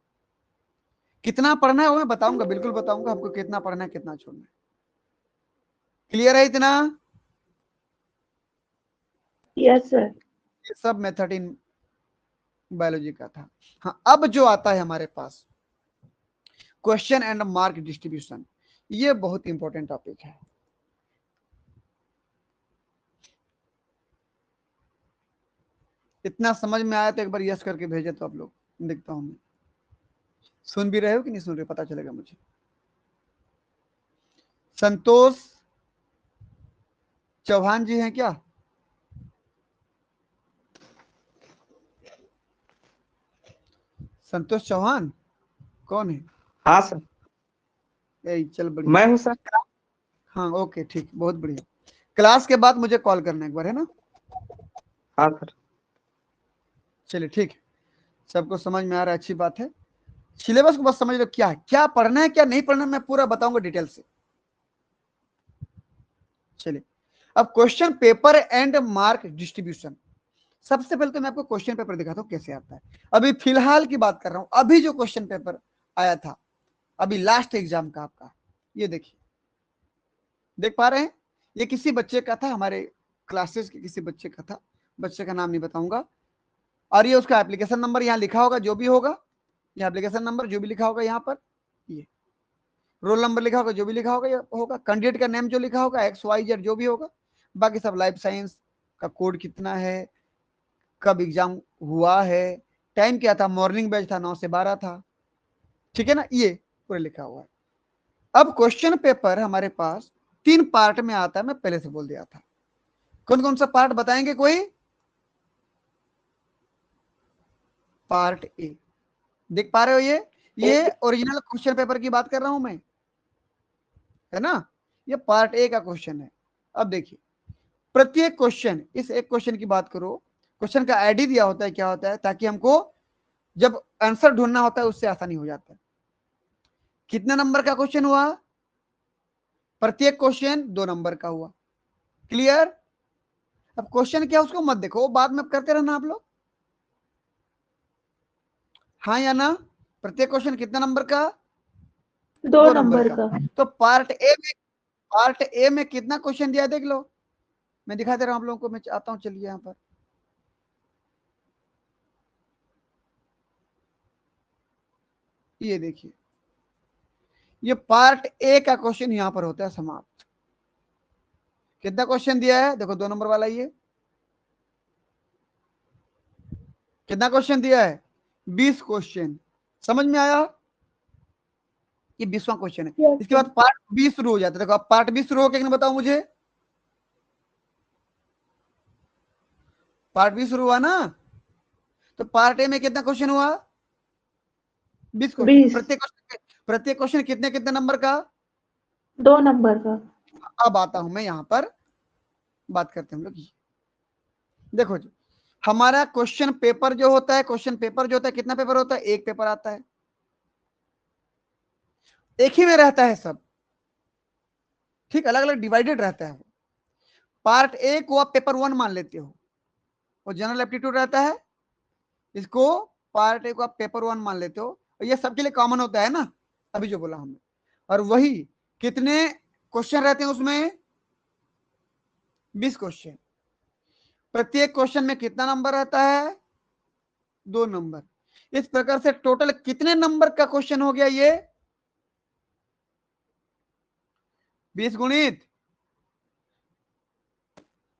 कितना पढ़ना है वो मैं बताऊंगा, बिल्कुल बताऊंगा हमको कितना पढ़ना है कितना छोड़ना है। क्लियर है इतना? Yes sir. ये सब मेथड इन बायोलॉजी का था। हाँ, अब जो आता है हमारे पास क्वेश्चन एंड मार्क डिस्ट्रीब्यूशन, ये बहुत इंपॉर्टेंट टॉपिक है। इतना समझ में आया तो एक बार यस करके भेजे तो आप लोग, देखता हूं मैं। सुन भी रहे हो कि नहीं सुन रहे, पता चलेगा मुझे। संतोष चौहान जी हैं क्या? संतोष चौहान कौन है? हाँ सर, चल बढ़िया। मैं हूँ सर। हाँ ओके ठीक, बहुत बढ़िया। क्लास के बाद मुझे कॉल करना एक बार, है ना? हाँ सर। चलिए ठीक है, सबको समझ में आ रहा है, अच्छी बात है। सिलेबस को बस समझ लो, क्या है, क्या पढ़ना है क्या नहीं पढ़ना है, मैं पूरा बताऊंगा डिटेल से। चलिए, अब question paper and mark distribution. सबसे पहले तो मैं आपको क्वेश्चन पेपर दिखाता हूं कैसे आता है। अभी फिलहाल की बात कर रहा हूं, अभी जो क्वेश्चन पेपर आया था, अभी लास्ट एग्जाम का आपका, ये देखिए, देख पा रहे हैं? ये किसी बच्चे का था, हमारे क्लासेस के किसी बच्चे का था, बच्चे का नाम नहीं बताऊंगा। और ये उसका एप्लीकेशन नंबर यहाँ लिखा होगा, जो भी होगा, ये एप्लीकेशन नंबर जो भी लिखा होगा यहाँ पर, ये रोल नंबर लिखा होगा, जो भी लिखा होगा ये होगा, कैंडिडेट का नेम जो लिखा होगा, XYZ जो भी होगा, बाकी सब लाइफ साइंस का कोड कितना है, कब एग्जाम हुआ है, टाइम क्या था, मॉर्निंग बैच था, 9 से 12 था, ठीक है ना, ये पूरा लिखा हुआ है। अब क्वेश्चन पेपर हमारे पास 3 पार्ट में आता है, मैं पहले से बोल दिया था। कौन कौन सा पार्ट बताएंगे कोई? पार्ट ए, देख पा रहे हो? ये ओरिजिनल क्वेश्चन पेपर की बात कर रहा हूं मैं, है ना? ये पार्ट ए का क्वेश्चन है। अब देखिए, प्रत्येक क्वेश्चन, इस एक क्वेश्चन की बात करो, क्वेश्चन का आईडी दिया होता है, क्या होता है, ताकि हमको जब आंसर ढूंढना होता है उससे आसानी हो जाता है। कितने नंबर का क्वेश्चन हुआ? प्रत्येक क्वेश्चन 2 नंबर का हुआ। क्लियर? अब क्वेश्चन क्या उसको मत देखो, बाद में करते रहना आप लोग, हाँ या ना? प्रत्येक क्वेश्चन कितना नंबर का? 2 2 नंबर नंबर का। का। तो पार्ट ए में कितना क्वेश्चन दिया है देख लो, मैं दिखा दे रहा हूं आप लोगों को, मैं आता हूं, चलिए यहां पर, ये देखिए, ये पार्ट ए का क्वेश्चन यहां पर होता है समाप्त। कितना क्वेश्चन दिया है देखो, 2 नंबर वाला, ये कितना क्वेश्चन दिया है? 20 क्वेश्चन। समझ में आया? ये 20वां क्वेश्चन है। यस इसके सर। बाद पार्ट बी शुरू हो जाता है। देखो अब पार्ट बी शुरू हो क्या, बताओ मुझे, पार्ट बी शुरू हुआ ना? तो पार्ट ए में कितना क्वेश्चन हुआ? 20 क्वेश्चन। 20। प्रत्येक क्वेश्चन कितने कितने नंबर का? 2 नंबर का। अब आता हूं मैं यहां पर, बात करते हैं हम लोग। देखो जी, हमारा क्वेश्चन पेपर जो होता है, क्वेश्चन पेपर जो होता है, कितना पेपर होता है? एक पेपर आता है, एक ही में रहता है सब, ठीक, अलग अलग डिवाइडेड रहता है। पार्ट ए को आप पेपर 1 मान लेते हो, वो जनरल एप्टीट्यूड रहता है, इसको पार्ट ए को आप पेपर 1 मान लेते हो, और ये सबके लिए कॉमन होता है ना, अभी जो बोला हमने। और वही कितने क्वेश्चन रहते हैं उसमें? 20 क्वेश्चन। प्रत्येक क्वेश्चन में कितना नंबर रहता है? 2 नंबर। इस प्रकार से टोटल कितने नंबर का क्वेश्चन हो गया ये? 20 गुणित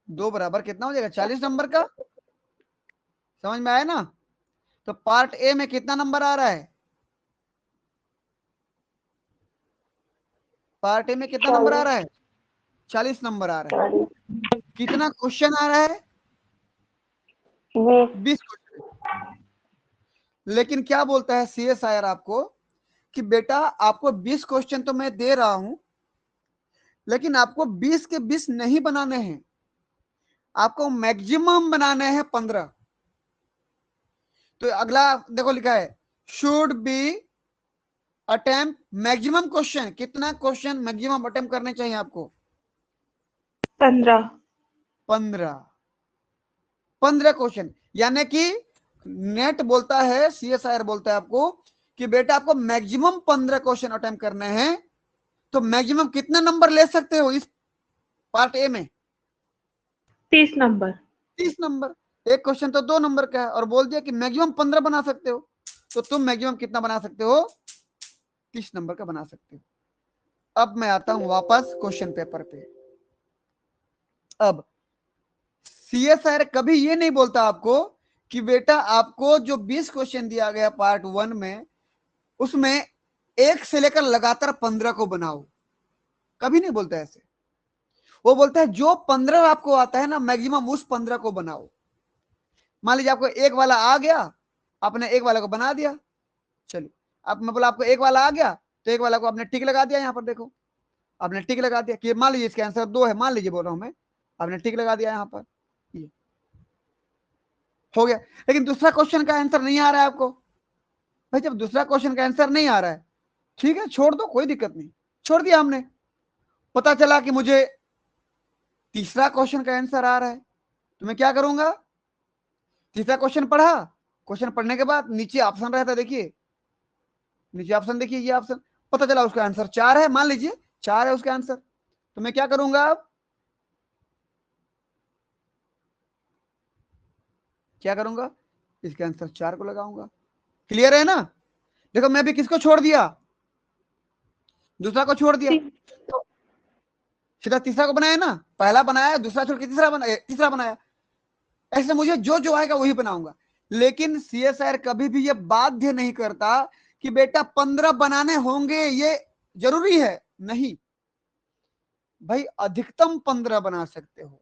2 बराबर कितना हो जाएगा? 40 नंबर का। समझ में आया ना? तो पार्ट ए में कितना नंबर आ रहा है? पार्ट ए में कितना नंबर आ रहा है? 40 नंबर आ रहा है। कितना क्वेश्चन आ रहा है? 20 क्वेश्चन। लेकिन क्या बोलता है CSIR आपको, कि बेटा आपको 20 क्वेश्चन तो मैं दे रहा हूं, लेकिन आपको 20 के 20 नहीं बनाने हैं, आपको मैक्सिमम बनाने हैं 15। तो अगला देखो लिखा है, should be attempt maximum question. कितना क्वेश्चन मैक्सिमम अटेम्प्ट करने चाहिए आपको? 15। 15 क्वेश्चन। यानी कि नेट बोलता है, CSIR बोलता है आपको कि बेटा आपको मैक्सिमम 15 क्वेश्चन अटेम्प्ट करने हैं। तो मैक्सिमम कितने नंबर ले सकते हो इस पार्ट ए में? 30 नंबर। 30 नंबर। एक क्वेश्चन तो 2 नंबर का है, और बोल दिया कि मैक्सिमम 15 बना सकते हो, तो तुम मैक्सिमम कितना बना सकते हो? 30 नंबर का बना सकते हो। अब मैं आता हूं वापस क्वेश्चन पेपर पे। अब CSIR कभी ये नहीं बोलता आपको कि बेटा आपको जो 20 क्वेश्चन दिया गया पार्ट 1 में, उसमें 1 से लेकर लगातार 15 को बनाओ। कभी नहीं बोलता ऐसे, वो बोलता है जो 15 आपको आता है ना मैक्सिमम उस 15 को बनाओ। मान लीजिए आपको एक वाला आ गया, आपने एक वाला को बना दिया, चलिए अब मैं बोला आपको एक वाला आ गया, तो एक वाला को आपने टिक लगा दिया। यहाँ पर देखो आपने टिक लगा दिया कि मान लीजिए इसका आंसर 2 है, मान लीजिए बोल रहा हूं मैं, आपने टिक लगा दिया यहाँ पर, ये हो गया। लेकिन दूसरा क्वेश्चन का आंसर नहीं आ रहा है आपको। भाई जब दूसरा क्वेश्चन का आंसर नहीं आ रहा है, ठीक है छोड़ दो, कोई दिक्कत नहीं, छोड़ दिया हमने। पता चला कि मुझे तीसरा क्वेश्चन का आंसर आ रहा है, तो मैं क्या करूंगा, तीसरा क्वेश्चन पढ़ा, क्वेश्चन पढ़ने के बाद नीचे ऑप्शन रहता है, देखिए नीचे ऑप्शन देखिए, ये ऑप्शन, पता चला उसका आंसर 4 है, मान लीजिए 4 है उसका आंसर, तो मैं क्या करूंगा, अब क्या करूंगा, इसका आंसर 4 को लगाऊंगा। क्लियर है ना। देखो मैं भी किसको छोड़ दिया, दूसरा को छोड़ दिया, तो सीधा तीसरा को बनाया ना, पहला बनाया दूसरा छोड़ के तीसरा बनाया। ऐसे मुझे जो जो आएगा वही बनाऊंगा। लेकिन सीएसआर कभी भी ये बाध्य नहीं करता कि बेटा 15 बनाने होंगे, ये जरूरी है, नहीं भाई, अधिकतम 15 बना सकते हो,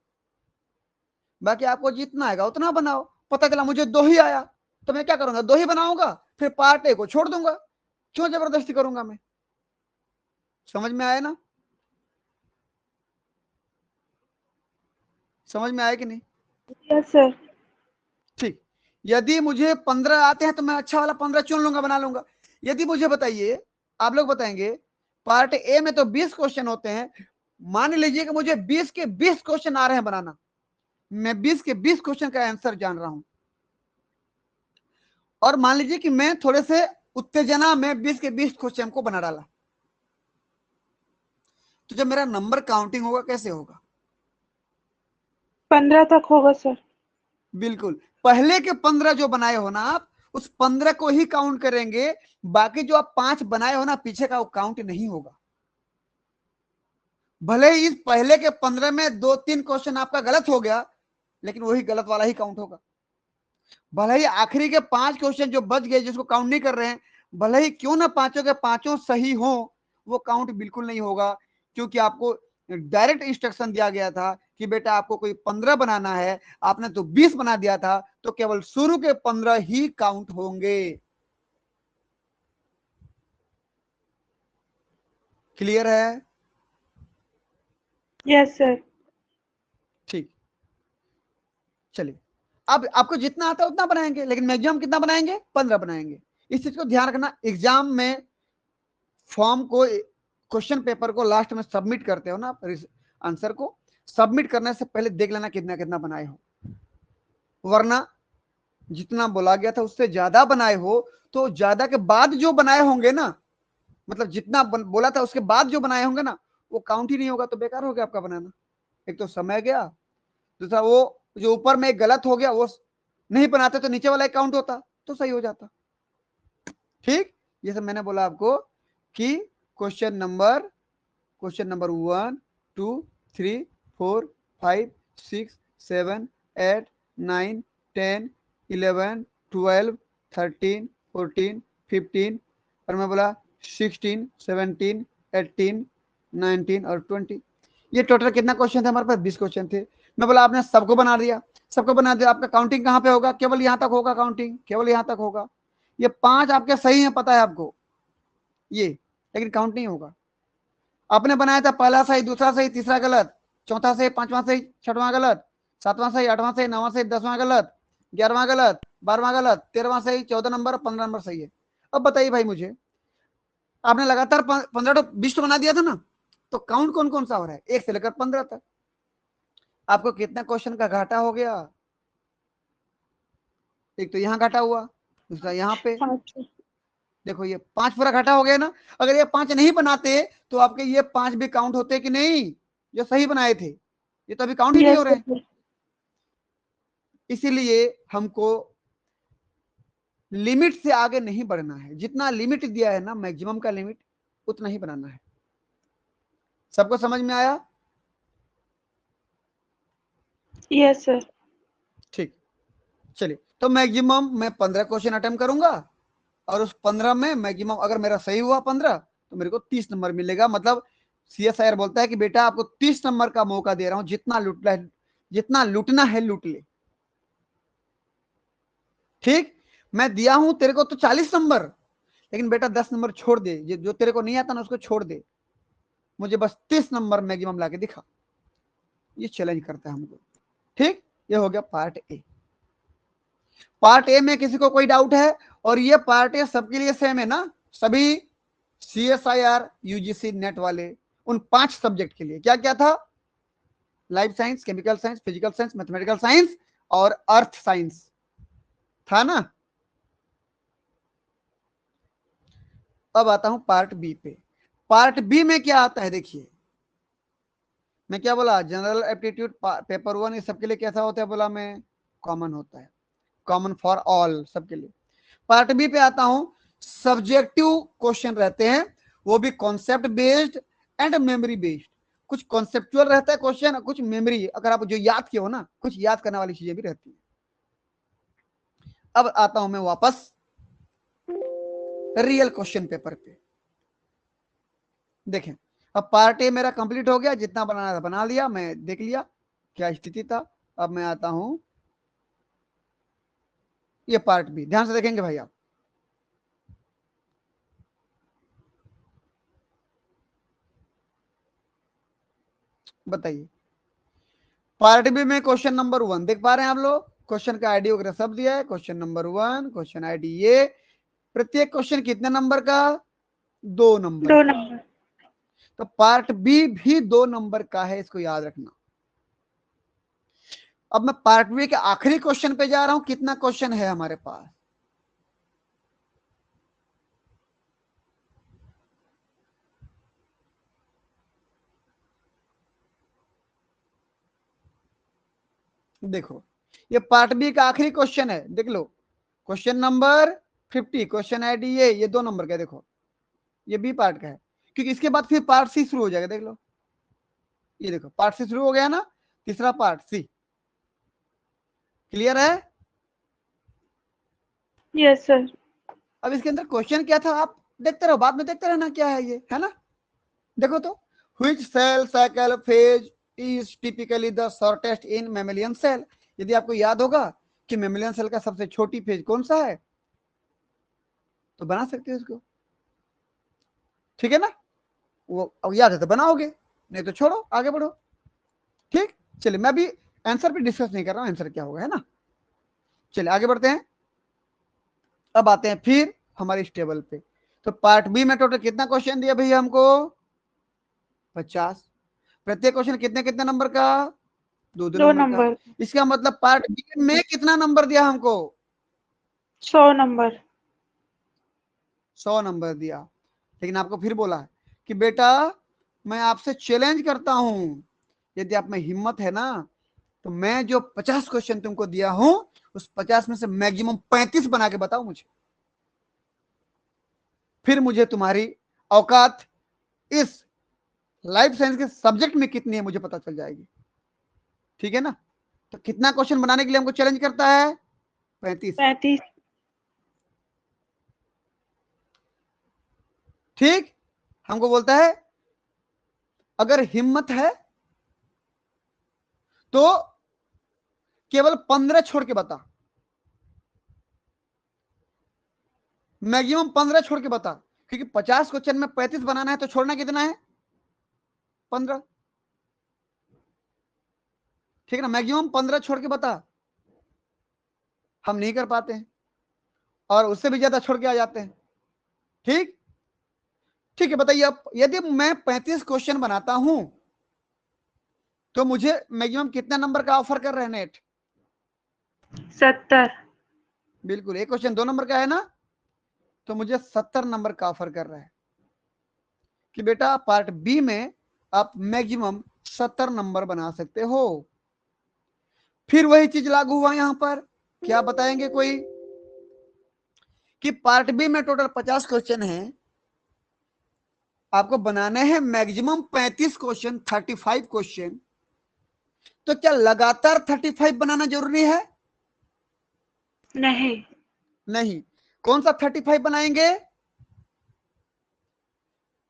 बाकी आपको जितना आएगा उतना बनाओ। पता चला मुझे 2 ही आया, तो मैं क्या करूंगा, 2 ही बनाऊंगा, फिर पार्ट ए को छोड़ दूंगा, क्यों जबरदस्ती करूंगा मैं। समझ में आया ना, समझ में आया कि नहीं। Yes sir. ठीक, यदि मुझे 15 आते हैं तो मैं अच्छा वाला 15 चुन लूंगा, बना लूंगा। यदि मुझे बताइए, आप लोग बताएंगे पार्ट ए में तो 20 क्वेश्चन होते हैं, मान लीजिए कि मुझे 20 के 20 क्वेश्चन आ रहे हैं बनाना, मैं 20 के 20 क्वेश्चन का आंसर जान रहा हूं, और मान लीजिए कि मैं थोड़े से उत्तेजना में 20 के 20 क्वेश्चन को बना डाला, तो जब मेरा नंबर काउंटिंग होगा कैसे होगा, 15 तक होगा सर। बिल्कुल पहले के 15 जो बनाए हो ना आप, उस 15 को ही काउंट करेंगे, बाकी जो आप 5 बनाए हो ना पीछे का, वो काउंट नहीं होगा। भले ही इस पहले के 15 में 2-3 क्वेश्चन आपका गलत हो गया, लेकिन वही गलत वाला ही काउंट होगा। भले ही आखिरी के 5 क्वेश्चन जो बच गए जिसको काउंट नहीं कर रहे हैं, भले ही क्यों ना पांचों के पांचों सही हो, वो काउंट बिल्कुल नहीं होगा, क्योंकि आपको डायरेक्ट इंस्ट्रक्शन दिया गया था कि बेटा आपको कोई 15 बनाना है, आपने तो 20 बना दिया था, तो केवल शुरू के 15 ही काउंट होंगे। क्लियर है। Yes sir. ठीक, चलिए अब आपको जितना आता है उतना बनाएंगे, लेकिन मैक्सिमम कितना बनाएंगे, 15 बनाएंगे। इस चीज को ध्यान रखना। एग्जाम में फॉर्म को, क्वेश्चन पेपर को लास्ट में सबमिट करते हो ना, आंसर को सबमिट करने से पहले देख लेना कितना कितना बनाए हो, वरना जितना बोला गया था उससे ज्यादा बनाए हो, तो ज्यादा के बाद जो बनाए होंगे ना, मतलब जितना बोला था उसके बाद जो बनाए होंगे ना, वो काउंट ही नहीं होगा, तो बेकार हो गया आपका बनाना। एक तो समय गया, दूसरा वो जो ऊपर में एक गलत हो गया, वो नहीं बनाते तो नीचे वाला एक काउंट होता तो सही हो जाता। ठीक, ये सब मैंने बोला आपको कि क्वेश्चन नंबर 1 2 3 4 5 6 7 8 9 10 11 12 13 14 15, और मैं बोला 16 17 18 19 और 20। ये टोटल कितना क्वेश्चन थे हमारे पास, 20 क्वेश्चन थे। मैं बोला आपने सबको बना दिया, सबको बना दिया, आपका काउंटिंग कहाँ पे होगा, केवल यहां तक होगा, काउंटिंग केवल यहां तक होगा। ये 5 आपके सही है, पता है आपको ये, लेकिन काउंट नहीं होगा। आपने बनाया था पहला सही, दूसरा सही, तीसरा गलत, चौथा सही, पांचवा सही, छठवां गलत, सातवां सही, आठवां सही, नौवां सही, 10वां गलत, 11वां गलत, 12वां गलत, 13वां सही, 14 नंबर, 15 नंबर सही है। अब बताइए भाई मुझे, आपने लगातार 15 तो 20 तो बना दिया था ना, तो काउंट कौन कौन सा हो रहा है 1 से लेकर 15 तक, आपको कितना क्वेश्चन का घाटा हो गया, एक तो यहाँ घाटा हुआ, दूसरा यहाँ पे, अच्छा। देखो ये 5 पूरा घाटा हो गया ना। अगर ये 5 नहीं बनाते तो आपके ये 5 भी काउंट होते कि नहीं, जो सही बनाए थे, ये तो अभी काउंट ही नहीं हो यस रहे हैं। सर। इसीलिए हमको लिमिट से आगे नहीं बढ़ना है, जितना लिमिट दिया है ना मैक्सिमम का लिमिट, उतना ही बनाना है। सबको समझ में आया। Yes sir. ठीक, चलिए तो मैक्सिमम मैं 15 क्वेश्चन अटेम्प्ट करूंगा और उस 15 में मैक्सिमम अगर मेरा सही हुआ 15 तो मेरे को 30 नंबर मिलेगा। मतलब CSIR बोलता है कि बेटा आपको 30 नंबर का मौका दे रहा हूं, जितना लूटना है लूट ले। ठीक, मैं दिया हूं तेरे को तो 40 नंबर, लेकिन बेटा 10 नंबर छोड़ दे, जो तेरे को नहीं आता ना उसको छोड़ दे, मुझे बस 30 नंबर मैक्सिमम लाके दिखा। ये चैलेंज करता है हमको। ठीक, ये हो गया पार्ट ए। पार्ट ए में किसी को कोई डाउट है? और ये पार्ट ए सबके लिए सेम है ना? सभी CSIR UGC नेट वाले उन 5 सब्जेक्ट के लिए क्या क्या था? Life science, chemical science, physical science, mathematical science और अर्थ साइंस था ना। अब आता हूं पार्ट बी पे। पार्ट बी में क्या आता है देखिए, मैं क्या बोला, जनरल एप्टीट्यूड पेपर 1 ये सबके लिए कैसा होता है बोला मैं, कॉमन होता है, कॉमन फॉर ऑल सबके लिए। पार्ट बी पे आता हूं, सब्जेक्टिव क्वेश्चन रहते हैं, वो भी concept based and memory based. कुछ कॉन्सेप्चुअल रहता है क्वेश्चन, कुछ मेमोरी, अगर आप जो याद किए हो ना, कुछ याद करने वाली चीजें भी रहती है। अब आता हूं मैं वापस रियल क्वेश्चन पेपर पे। देखें, अब पार्ट ए मेरा कंप्लीट हो गया, जितना बनाना था बना लिया, मैं देख लिया क्या स्थिति था। अब मैं आता हूं ये पार्ट बी, ध्यान से देखेंगे भाई आप। बताइए, पार्ट बी में क्वेश्चन नंबर 1 देख पा रहे हैं आप लोग? क्वेश्चन का आईडी वगैरह सब दिया है। क्वेश्चन नंबर 1, क्वेश्चन आईडी ये। प्रत्येक क्वेश्चन कितने नंबर का? 2 नंबर 2 का। नंबर। तो पार्ट बी भी 2 नंबर का है, इसको याद रखना। अब मैं पार्ट बी के आखिरी क्वेश्चन पे जा रहा हूं। कितना क्वेश्चन है हमारे पास? देखो, ये पार्ट बी का आखिरी क्वेश्चन है, देख लो। क्वेश्चन नंबर 50, क्वेश्चन आईडी ये 2 नंबर का है। देखो, ये बी पार्ट का है, क्योंकि इसके बाद फिर पार्ट सी शुरू हो जाएगा। देख लो, ये देखो पार्ट सी शुरू हो गया ना, तीसरा पार्ट सी। क्लियर है? Yes sir. अब इसके अंदर क्वेश्चन क्या था आप देखते रहो, बाद में देखते रहना क्या है ये, है ना। देखो तो, which cell cycle phase is typically the shortest in mammalian cell. यदि आपको याद होगा कि मैमेलियन सेल का सबसे छोटी फेज कौन सा है, तो बना सकते हैं उसको, ठीक है ना। वो याद है तो बनाओगे, नहीं तो छोड़ो, आगे बढ़ो। ठीक, चलिए, मैं अभी आंसर पे डिस्कस नहीं कर रहा हूं, आंसर क्या होगा, है ना। चलिए आगे बढ़ते हैं। अब आते हैं फिर हमारे इस टेबल पे। तो पार्ट बी में टोटल कितना क्वेश्चन दिया भैया हमको? 50। प्रत्येक क्वेश्चन कितने कितने नंबर का? 2 2 नंबर का। नंबर। इसका मतलब पार्ट बी में कितना नंबर दिया हमको? 100 नंबर। 100 नंबर दिया। लेकिन आपको फिर बोला कि बेटा मैं आपसे चैलेंज करता हूं, यदि आप में हिम्मत है ना, तो मैं जो 50 क्वेश्चन तुमको दिया हूं, उस 50 में से मैक्सिमम 35 बना के बताओ मुझे। फिर मुझे तुम्हारी औकात इस लाइफ साइंस के सब्जेक्ट में कितनी है मुझे पता चल जाएगी, ठीक है ना। तो कितना क्वेश्चन बनाने के लिए हमको चैलेंज करता है? 35। 35। ठीक, हमको बोलता है अगर हिम्मत है तो केवल 15 छोड़ के बता, मैक्सिमम 15 छोड़ के बता, क्योंकि 50 क्वेश्चन में 35 बनाना है, तो छोड़ना कितना है? 15, ठीक है ना। मैक्सिमम 15 छोड़ के बता। हम नहीं कर पाते हैं और उससे भी ज्यादा छोड़ के आ जाते हैं। ठीक, ठीक है, बताइए अब यदि मैं 35 क्वेश्चन बनाता हूं तो मुझे मैक्सिमम कितना नंबर का ऑफर कर रहे हैं नेट? 70। बिल्कुल, एक क्वेश्चन 2 नंबर का है ना, तो मुझे 70 नंबर का ऑफर कर रहा है कि बेटा पार्ट बी में आप मैक्सिमम 70 नंबर बना सकते हो। फिर वही चीज लागू हुआ यहां पर, क्या बताएंगे कोई? कि पार्ट बी में टोटल 50 क्वेश्चन है, आपको बनाने हैं मैक्सिमम 35 क्वेश्चन, 35 क्वेश्चन। तो क्या लगातार 35 बनाना जरूरी है? नहीं। नहीं। कौन सा 35 बनाएंगे?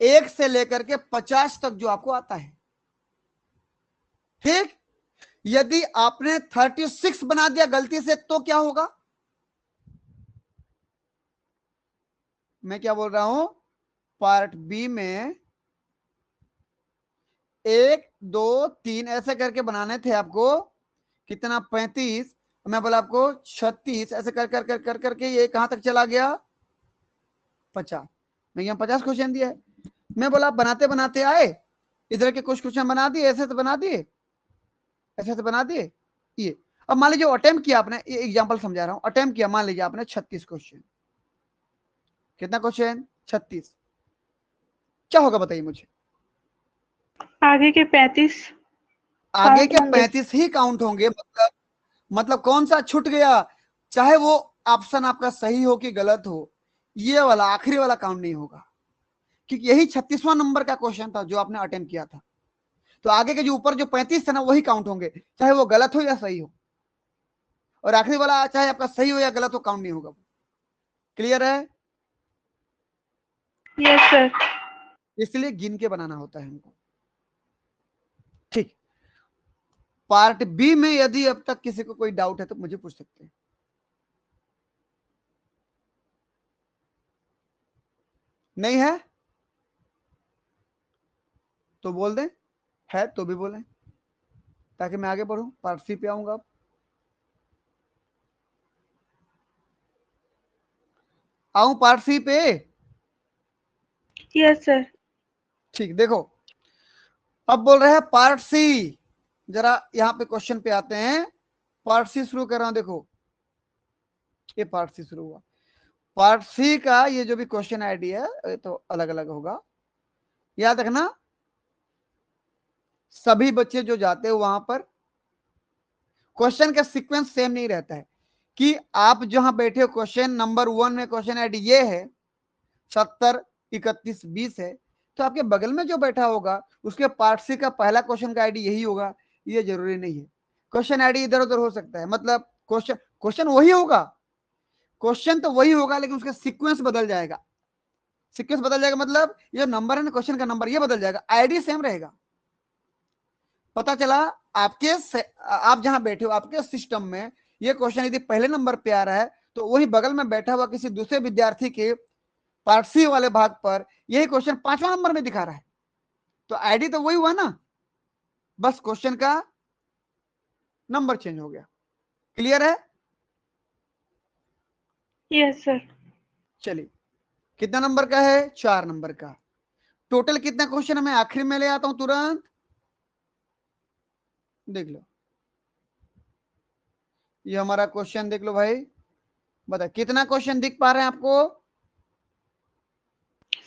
1 से लेकर के 50 तक जो आपको आता है। ठीक। यदि आपने 36 बना दिया गलती से तो क्या होगा? मैं क्या बोल रहा हूं, पार्ट बी में 1 2 3 ऐसे करके बनाने थे आपको। कितना? 35। मैं बोला आपको 36, ऐसे कर कर कर कर करके ये कहां तक चला गया? 50। मैं यहाँ 50 क्वेश्चन दिया है। मैं बोला बनाते बनाते आए, इधर के कुछ क्वेश्चन बना दिए, ऐसे तो बना दिए, ऐसे तो बना दिए ये। अब मान लीजिए अटेम्प्ट किया आपने, ये एग्जांपल समझा रहा हूं, अटेम्प्ट किया, मान लीजिए आपने 36 क्वेश्चन। कितना क्वेश्चन? 36। क्या होगा बताइए मुझे? आगे के 35 आगे काउंट के होंगे। 35 ही काउंट होंगे। मतलब कौन सा छूट गया? चाहे वो ऑप्शन आपका सही हो कि गलत हो, ये वाला आखिरी वाला काउंट नहीं होगा, क्योंकि यही 36वां नंबर का क्वेश्चन था जो आपने अटेम्प्ट किया था। तो आगे के जो ऊपर जो 35 थे ना, वही काउंट होंगे, चाहे वो गलत हो या सही हो। और आखिरी वाला चाहे आपका सही हो या गलत हो, काउंट नहीं होगा। क्लियर है? Yes sir. इसलिए गिन के बनाना होता है हमको। ठीक। पार्ट बी में यदि अब तक किसी को कोई डाउट है तो मुझे पूछ सकते हैं। नहीं है तो बोल दें, है तो भी बोलें, ताकि मैं आगे बढ़ूं। पार्ट सी पे आऊंगा अब। आऊं पार्ट सी पे? Yes sir. ठीक, देखो अब बोल रहे हैं पार्ट सी। जरा यहां पे क्वेश्चन पे आते हैं। पार्ट सी शुरू कर रहा हूं। देखो ये पार्ट सी शुरू हुआ। पार्ट सी का ये जो भी क्वेश्चन आईडी है ये तो अलग अलग होगा। याद रखना, सभी बच्चे जो जाते हैं वहां पर क्वेश्चन का सीक्वेंस सेम नहीं रहता है। कि आप जहां बैठे हो, क्वेश्चन नंबर 1 में क्वेश्चन आईडी ये है, 70 31 20 है, तो आपके बगल में जो बैठा होगा उसके पार्ट सी का पहला क्वेश्चन का आईडी यही होगा, ये जरूरी नहीं है। क्वेश्चन आईडी इधर उधर हो सकता है, मतलब क्वेश्चन क्वेश्चन वही होगा, क्वेश्चन तो वही होगा, लेकिन उसका सीक्वेंस बदल जाएगा। सीक्वेंस बदल जाएगा मतलब ये नंबर है ना, क्वेश्चन का नंबर ये बदल जाएगा, आईडी सेम रहेगा। पता चला आपके आप जहां बैठे हो आपके सिस्टम में ये क्वेश्चन यदि पहले नंबर पे आ रहा है, तो वही बगल में बैठा हुआ किसी दूसरे विद्यार्थी के पार्ट सी वाले भाग पर यही क्वेश्चन 5वां नंबर में दिखा रहा है, तो आईडी तो वही हुआ ना, बस क्वेश्चन का नंबर चेंज हो गया। क्लियर है? Yes sir. चलिए, कितना नंबर का है? 4 नंबर का। टोटल कितना क्वेश्चन है मैं आखिर में ले आता हूं तुरंत, देख लो। ये हमारा क्वेश्चन देख लो भाई, बता कितना क्वेश्चन दिख पा रहे हैं आपको?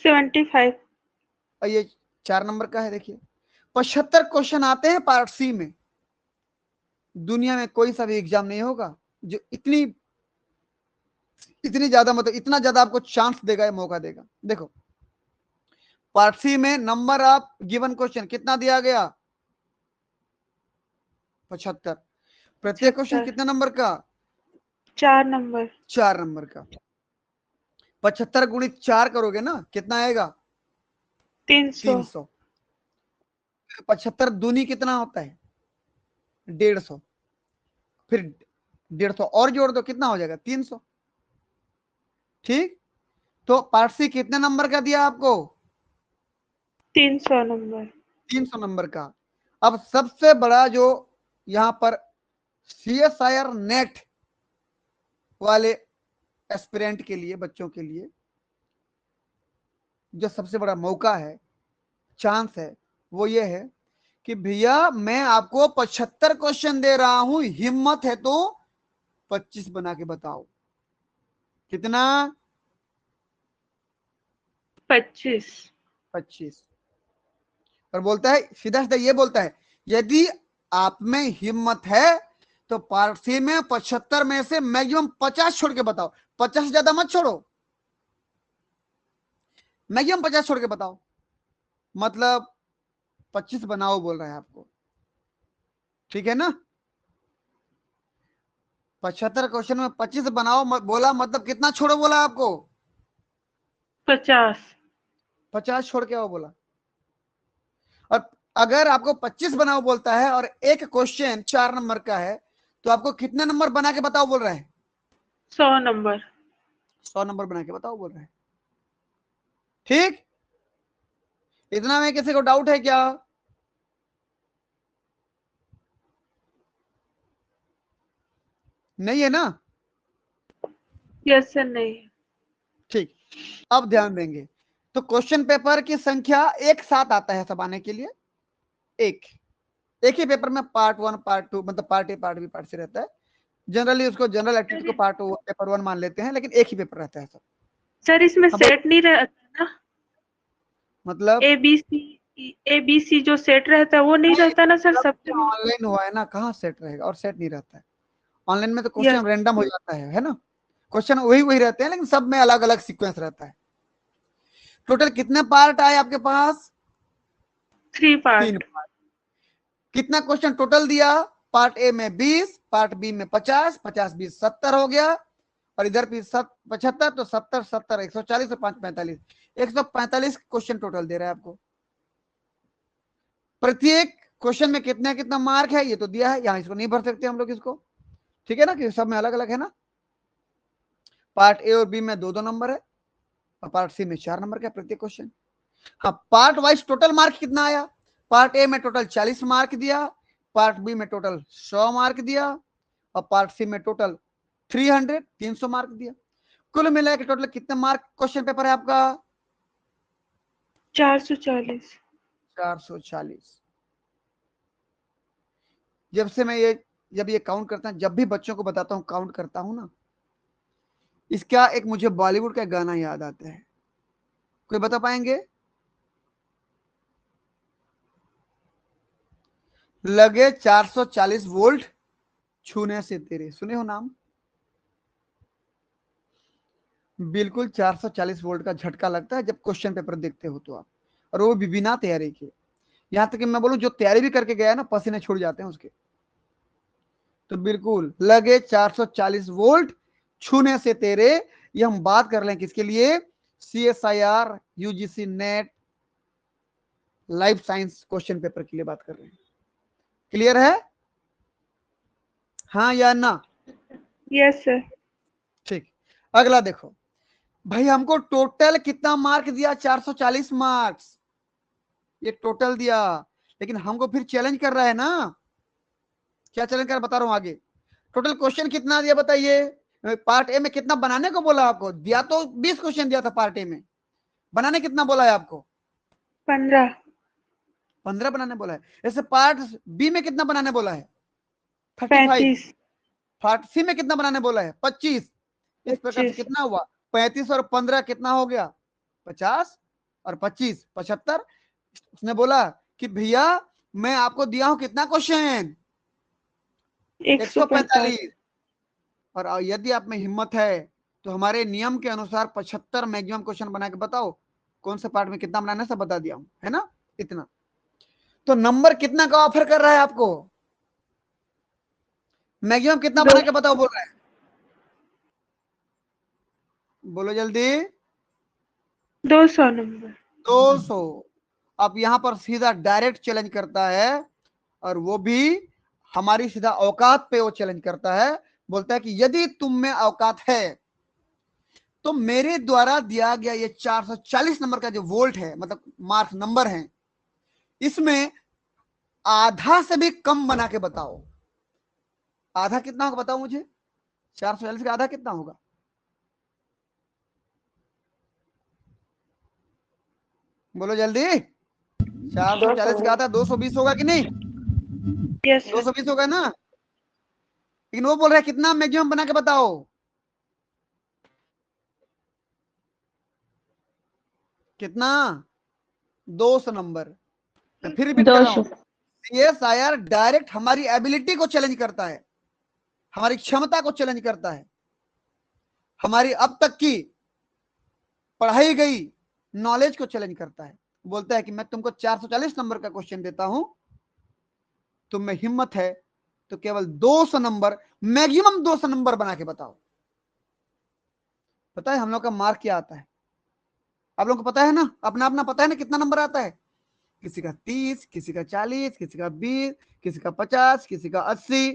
75। और ये 4 नंबर का है। देखिए 75 क्वेश्चन आते हैं पार्ट सी में। दुनिया में कोई सा भी एग्जाम नहीं होगा जो इतनी इतनी ज्यादा, मतलब इतना ज्यादा आपको चांस देगा, मौका देगा। देखो पार्ट सी में नंबर ऑफ गिवन क्वेश्चन कितना दिया गया? 75। प्रत्येक क्वेश्चन 76। कितने नंबर का? 4 नंबर। 4 नंबर का। 75 गुणित 4 करोगे ना, कितना आएगा? 300। 300। 75 दूनी कितना होता है? 150। फिर 150 और जोड़ दो, कितना हो जाएगा? 300। ठीक। तो पार्ट सी कितने नंबर का दिया आपको? 300 नंबर। 300 नंबर का। अब सबसे बड़ा जो यहां पर CSIR नेट वाले एस्पिरेंट के लिए, बच्चों के लिए जो सबसे बड़ा मौका है, चांस है, वो ये है कि भैया मैं आपको 75 क्वेश्चन दे रहा हूं, हिम्मत है तो 25 बना के बताओ। कितना? 25। 25। और बोलता है सीधा सीधा, ये बोलता है यदि आप में हिम्मत है तो पार्ट सी में 75 में से मैक्सिमम 50 छोड़ के बताओ। 50 से ज्यादा मत छोड़ो, मैक्सिमम 50 छोड़ के बताओ। मतलब 25 बनाओ बोल रहा है आपको। ठीक है ना? 75 क्वेश्चन में 25 बनाओ बोला, मतलब कितना छोड़ो बोला आपको? 50। 50 छोड़ के आओ बोला। और अगर आपको 25 बनाओ बोलता है और एक क्वेश्चन 4 नंबर का है, तो आपको कितने नंबर बना के बताओ बोल रहा है? 100 नंबर। 100 नंबर बना के बताओ बोल रहा है। ठीक, इतना में किसी को डाउट है क्या? नहीं है ना? यस सर, नहीं। ठीक, अब ध्यान देंगे। तो क्वेश्चन पेपर की संख्या एक साथ आता है सब आने के लिए। एक ही पेपर में पार्ट 1 पार्ट 2 मतलब part A part B part C रहता है। जनरली उसको जनरल एप्टीट्यूड को पार्ट पेपर 1 मान लेते हैं, लेकिन एक ही पेपर रहता है सब। सर इसमें अब सेट नहीं रहता ना? मतलब ए बी सी जो सेट रहता है वो नहीं रहता ना सर सब में? ऑनलाइन हुआ है ना, कहाँ सेट रहेगा? और सेट नहीं रहता है ऑनलाइन में, तो यस। क्वेश्चन रैंडम हो जाता है ना? क्वेश्चन वही वही रहते हैं, लेकिन सब में अलग अलग सीक्वेंस रहता है। टोटल कितने पार्ट आए आपके पास? 3 3 पार्ट। पार्ट। कितना क्वेश्चन टोटल दिया? पार्ट ए में 20, पार्ट बी में 50, 50 20 70 हो गया, और इधर भी 75, तो 70 70 140 और 5 45, 145 क्वेश्चन टोटल दे रहा है आपको। प्रत्येक क्वेश्चन में कितना कितना मार्क है ये तो दिया है, यहां इसको नहीं भर सकते हम लोग इसको, ठीक है ना, कि सब में अलग अलग है ना। पार्ट ए और बी में 2 2 नंबर है, और पार्ट सी में 4 नंबर का प्रत्येक क्वेश्चन। हाँ, पार्ट वाइज टोटल मार्क कितना आया? पार्ट ए में टोटल 40 मार्क दिया, पार्ट बी में टोटल 100 मार्क दिया, और पार्ट सी में टोटल 300 मार्क दिया। कुल मिला के टोटल कितने मार्क क्वेश्चन पेपर है आपका? 440। 440। जब ये काउंट करता हूं, जब भी बच्चों को बताता हूं काउंट करता हूं ना, इसका एक मुझे बॉलीवुड का गाना याद आता है। कोई बता पाएंगे? लगे 440 वोल्ट छूने से तेरे, सुने हो नाम? बिल्कुल 440 वोल्ट का झटका लगता है जब क्वेश्चन पेपर देखते हो तो आप, और वो भी बिना तैयारी के। यहां तक कि मैं बोलूं जो तैयारी भी करके गया ना, पसीने छूट जाते हैं उसके। तो बिल्कुल लगे 440 वोल्ट छूने से तेरे, ये हम बात कर लें किसके लिए? CSIR UGC net life science question paper के लिए बात कर रहे हैं। क्लियर है? हाँ या ना? Yes sir. ठीक, अगला देखो भाई, हमको टोटल कितना मार्क दिया? 440 मार्क्स, ये टोटल दिया, लेकिन हमको फिर चैलेंज कर रहा है ना। क्या चैलेंज कर, बता रहा हूं आगे। टोटल क्वेश्चन कितना दिया बताइए? पार्ट ए में कितना बनाने को बोला आपको? दिया तो 20 क्वेश्चन दिया था पार्ट ए में, बनाने कितना बोला है आपको? 15। 15 बनाने बोला है। ऐसे पार्ट बी में कितना बनाने बोला है? 35। 35। पार्ट सी में कितना बनाने बोला है? 25। इस प्रकार से 25। कितना हुआ? 35 और 15 कितना हो गया? 50 और 25 75। उसने बोला कि भैया मैं आपको दिया हूं कितना क्वेश्चन? 145। 145। और यदि आप में हिम्मत है तो हमारे नियम के अनुसार 75 मैक्सिमम क्वेश्चन बना के बताओ कौन से पार्ट में कितना बनाना है, सब बता दिया हूं, है ना? इतना तो नंबर कितना का ऑफर कर रहा है आपको? मैक्सिमम कितना बना के बताओ बोल रहा है? बोलो जल्दी। 200 नंबर। 200। अब यहां पर सीधा डायरेक्ट चैलेंज करता है, और वो भी हमारी सीधा औकात पे वो चैलेंज करता है। बोलता है कि यदि तुम में औकात है तो मेरे द्वारा दिया गया ये 440 नंबर का जो वोल्ट है, मतलब मार्क नंबर है, इसमें आधा से भी कम बना के बताओ। आधा कितना होगा बताओ मुझे? 440 का आधा कितना होगा? बोलो जल्दी। 440 का आधा 220 होगा कि नहीं? Yes sir. 220 होगा ना? लेकिन वो बोल रहा है कितना मैक्सिमम बना के बताओ। कितना? 200 नंबर। मैं फिर रिपीट कर रहा हूं, 200। CSIR डायरेक्ट हमारी एबिलिटी को चैलेंज करता है, हमारी क्षमता को चैलेंज करता है, हमारी अब तक की पढ़ाई गई नॉलेज को चैलेंज करता है। बोलता है कि मैं तुमको 440 नंबर का क्वेश्चन देता हूं, तुम में हिम्मत है तो केवल 200 नंबर, मैक्सिमम 200 नंबर बना के बताओ। पता है हम लोग का मार्क क्या आता है? आप लोगों को पता है ना, अपना अपना पता है ना कितना नंबर आता है? किसी का 30, किसी का 40, किसी का 20, किसी का 50, किसी का 80,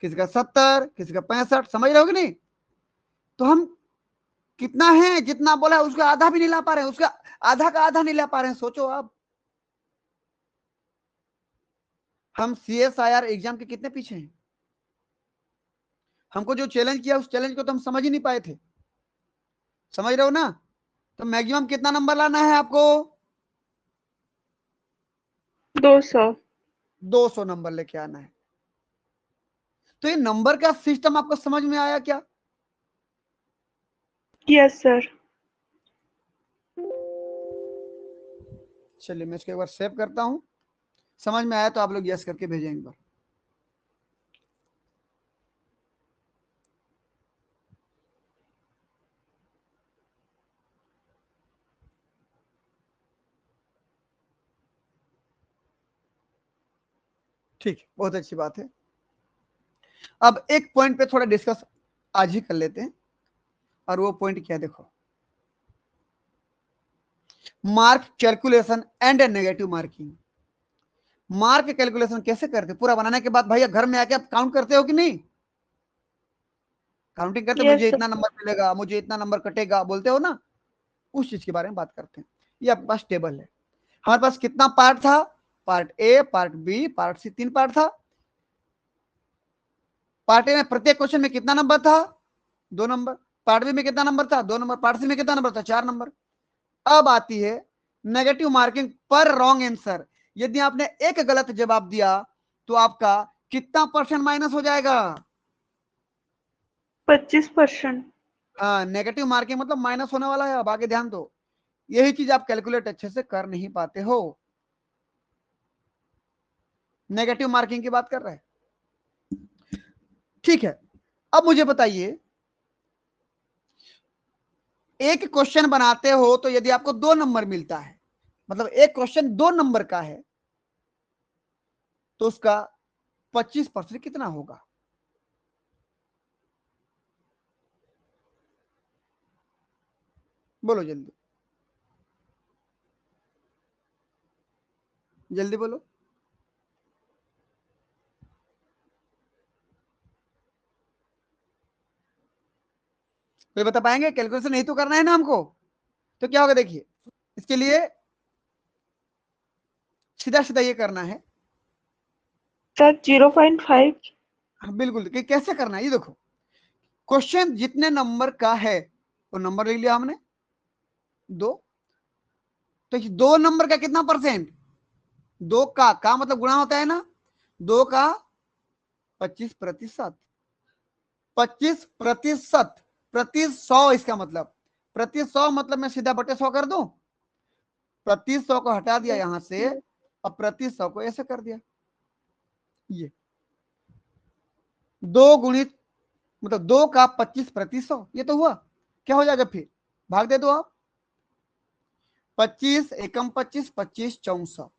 किसी का 70, किसी का 65। समझ रहे हो कि नहीं? तो हम कितना है, जितना बोला उसका आधा भी नहीं ला पा रहे हैं, उसका आधा का आधा नहीं ला पा रहे हैं। सोचो आप, हम CSIR एग्जाम के कितने पीछे हैं। हमको जो चैलेंज किया उस चैलेंज को तो हम समझ ही नहीं पाए थे। समझ रहे हो ना? तो मैक्सिमम कितना नंबर लाना है आपको? 200। 200 नंबर लेके आना है। तो ये नंबर का सिस्टम आपको समझ में आया क्या? Yes sir. चलिए मैं इसको एक बार सेव करता हूं। समझ में आया तो आप लोग यस करके भेजें एक बार। ठीक है, बहुत अच्छी बात है। अब एक पॉइंट पे थोड़ा डिस्कस आज ही कर लेते हैं, और वो पॉइंट क्या है देखो, mark calculation and negative marking. Mark calculation कैसे करते? पूरा बनाने के बाद भैया घर में आके आप काउंट करते हो कि नहीं? काउंटिंग करते, मुझे यस सर। इतना नंबर मिलेगा, मुझे इतना नंबर कटेगा, बोलते हो ना? उस चीज के बारे में बात करते हैं। ये आपके पास टेबल है। हमारे पास कितना पार्ट था? Part A, part B, part C, 3 part था। पार्ट ए में प्रत्येक क्वेश्चन में कितना नंबर था? 2 नंबर। पार्ट बी में कितना नंबर था? 2 नंबर। पार्ट सी में कितना नंबर था? 4 नंबर। अब आती है नेगेटिव मार्किंग पर रॉन्ग आंसर। यदि आपने एक गलत जवाब दिया तो आपका कितना परसेंट माइनस हो जाएगा? 25%। हाँ, नेगेटिव मार्किंग मतलब माइनस होने वाला है। अब आगे ध्यान दो, यही चीज आप कैलकुलेट अच्छे से कर नहीं पाते हो। नेगेटिव मार्किंग की बात कर रहे हैं, ठीक है। अब मुझे बताइए, एक क्वेश्चन बनाते हो तो यदि आपको 2 नंबर मिलता है, मतलब एक क्वेश्चन 2 नंबर का है, तो उसका 25% कितना होगा? बोलो जल्दी, जल्दी बोलो। कोई बता पाएंगे? कैलकुलेशन नहीं तो करना है ना हमको। तो क्या होगा देखिए, इसके लिए सीधा सीधा ये करना है। सर 0.5। हाँ, बिल्कुल। कि कैसे करना है ये देखो, क्वेश्चन जितने नंबर का है वो नंबर ले लिया हमने 2। तो 2 नंबर का कितना परसेंट? 2 का मतलब गुणा होता है ना, 2 का 25%। 25% प्रति 100, इसका मतलब प्रति 100 मतलब मैं सीधा बटे 100 कर दूं। प्रति 100 को हटा दिया यहां से, और प्रति 100 को ऐसे कर दिया। ये 2 गुणित मतलब 2 का 25%, ये तो हुआ। क्या हो जाएगा फिर? भाग दे दो आप। 25 एकम 25, 25 64,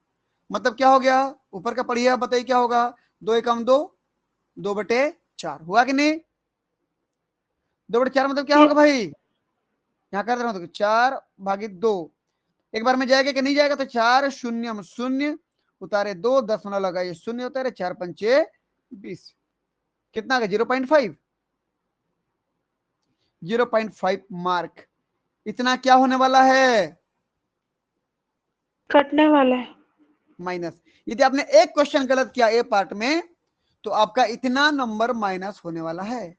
मतलब क्या हो गया? ऊपर का पढ़िए, बताइए क्या होगा? 2 एकम 2, 2/4 हुआ कि नहीं? 2/4 मतलब क्या होगा भाई? यहाँ कर रहा हूं तो 4/2। एक बार में जाएगा कि नहीं जाएगा? तो 4 शून्य शून्य उतारे 2, 10 लगाइए, शून्य उतारे 4 पंचे 20। कितना आ गया? 0.5। 0.5 मार्क। इतना क्या होने वाला है? कटने वाला है। माइनस। यदि आपने एक क्वेश्चन गलत किया ए पार्ट में, तो आपका इतना नंबर माइनस होने वाला है।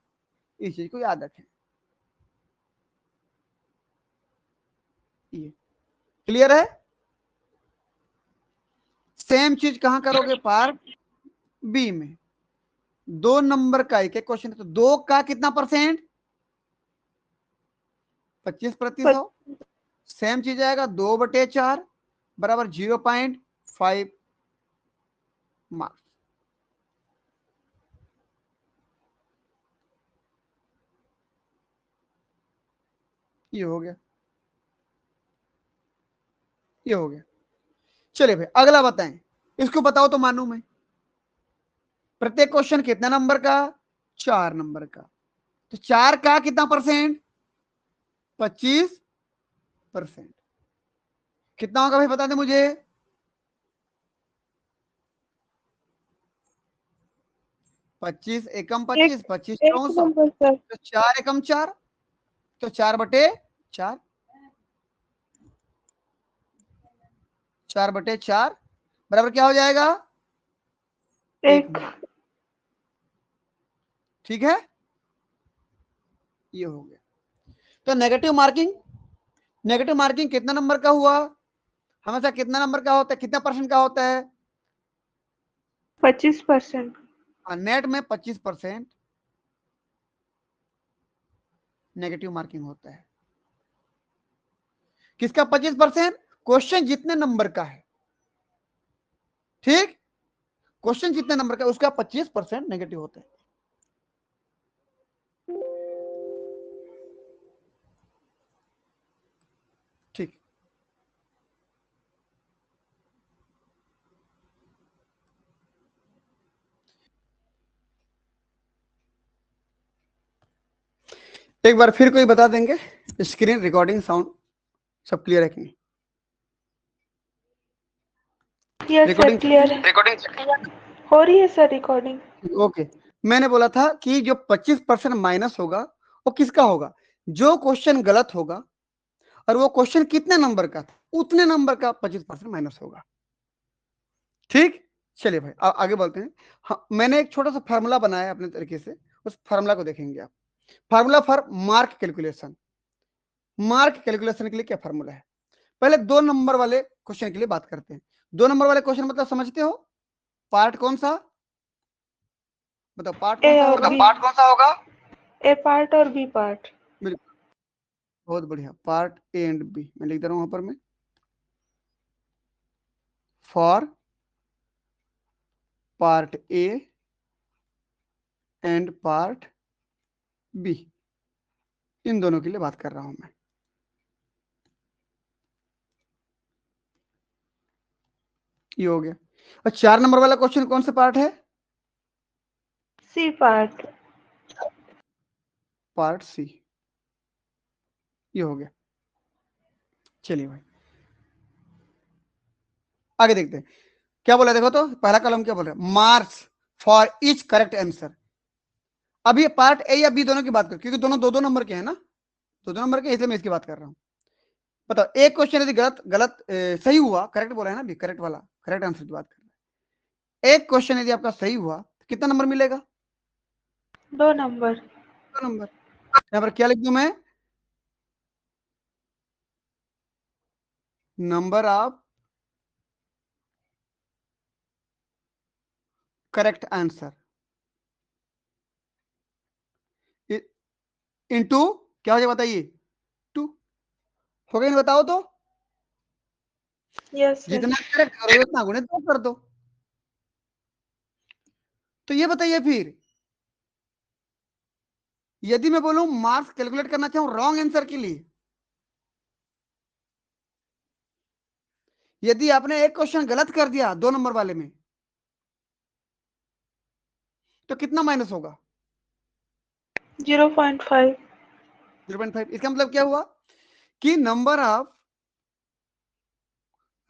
इस चीज को याद रखें। ये क्लियर है? सेम चीज कहां करोगे? पार्ट बी में 2 नंबर का एक एक क्वेश्चन है, तो 2 का कितना परसेंट? 25%। सेम चीज आएगा, 2/4 बराबर 0.5 मार्क्स। ये हो गया, ये हो गया। चलिए भाई अगला बताएं। इसको बताओ तो मानू मैं। प्रत्येक क्वेश्चन कितना नंबर का? 4 नंबर का। तो 4 का कितना परसेंट? 25%। कितना होगा भाई बता दे मुझे? 25 एकम 25, 25 एक 64, नंबर सर। तो 4 एकम 4, तो 4/4, 4/4 बराबर क्या हो जाएगा? 1 एक। नंबर। ठीक है, ये हो गया। तो नेगेटिव मार्किंग, नेगेटिव मार्किंग कितना नंबर का हुआ? हमेशा कितना नंबर का होता है, कितना परसेंट का होता है? 25%। नेट में 25% नेगेटिव मार्किंग होता है। किसका 25%? क्वेश्चन जितने नंबर का है। ठीक, क्वेश्चन जितने नंबर का उसका 25% नेगेटिव होता है। ठीक, एक बार फिर कोई बता देंगे? स्क्रीन रिकॉर्डिंग साउंड सब क्लियर है कि नहीं? यस सर, रिकॉर्डिंग क्लियर है। रिकॉर्डिंग हो रही है सर रिकॉर्डिंग। ओके। मैंने बोला था कि जो 25% माइनस होगा वो किसका होगा? जो क्वेश्चन गलत होगा और वो क्वेश्चन कितने नंबर का था उतने नंबर का 25% माइनस होगा। ठीक, चलिए भाई आगे बढ़ते हैं। हाँ, मैंने एक छोटा सा फार्मूला बनाया अपने तरीके से, उस फार्मूला को देखेंगे आप। Formula for mark calculation. Mark calculation के लिए क्या फार्मूला है? पहले 2 नंबर वाले क्वेश्चन के लिए बात करते हैं। 2 नंबर वाले क्वेश्चन मतलब समझते हो? पार्ट कौन सा? बताओ पार्ट कौन ए सा और होगा? बी। पार्ट कौन सा होगा? ए पार्ट और बी पार्ट। बिल्कुल, बहुत बढ़िया। पार्ट ए एंड बी मैं लिख दे रहा हूं वहां पर। मैं for part A and part B, इन दोनों के लिए बात कर रहा हूं मैं। ये हो गया। और 4 नंबर वाला क्वेश्चन कौन सा पार्ट है? C part. Part C. ये हो गया। चलिए भाई आगे देखते हैं क्या बोला। देखो तो पहला कॉलम क्या बोल रहा है? Marks for each correct answer. अभी पार्ट ए या बी दोनों की बात कर, क्योंकि दोनों 2-2 नंबर के हैं ना, 2-2 नंबर के, इसलिए मैं इसकी बात कर रहा हूं। बताओ एक क्वेश्चन यदि गलत गलत सही हुआ, करेक्ट बोला है ना, भी करेक्ट वाला, करेक्ट आंसर की बात कर रहे हैं। एक क्वेश्चन यदि आपका सही हुआ तो कितना नंबर मिलेगा? 2 नंबर। 2 नंबर। यहां पर क्या लिख दूं मैं? Number of correct answer into क्या हो जाए बताइए? 2 हो गया नहीं? बताओ तो। Yes sir. जितना करेक्ट करोगे उतना गुणित 2 कर दो। तो ये बताइए फिर, यदि मैं बोलूं मार्क्स कैलकुलेट करना चाहूं रॉन्ग आंसर के लिए, यदि आपने एक क्वेश्चन गलत कर दिया 2 नंबर वाले में, तो कितना माइनस होगा? 0.5। 0.5। इसका मतलब क्या हुआ कि नंबर ऑफ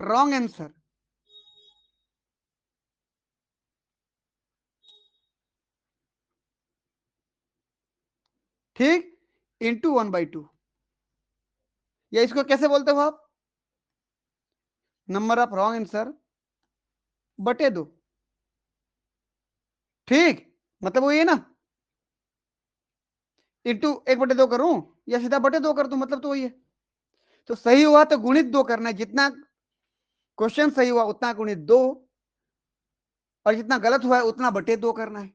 रॉन्ग आंसर ठीक इंटू 1/2, या इसको कैसे बोलते हो आप? नंबर ऑफ रॉन्ग आंसर बटे 2। ठीक, मतलब वो ये ना, इंटू 1/2 करूं या सीधा बटे 2 कर दूं, मतलब तो वही है। तो सही हुआ तो गुणित 2 करना है, जितना क्वेश्चन सही हुआ उतना गुणित 2, और जितना गलत हुआ है उतना बटे 2 करना है।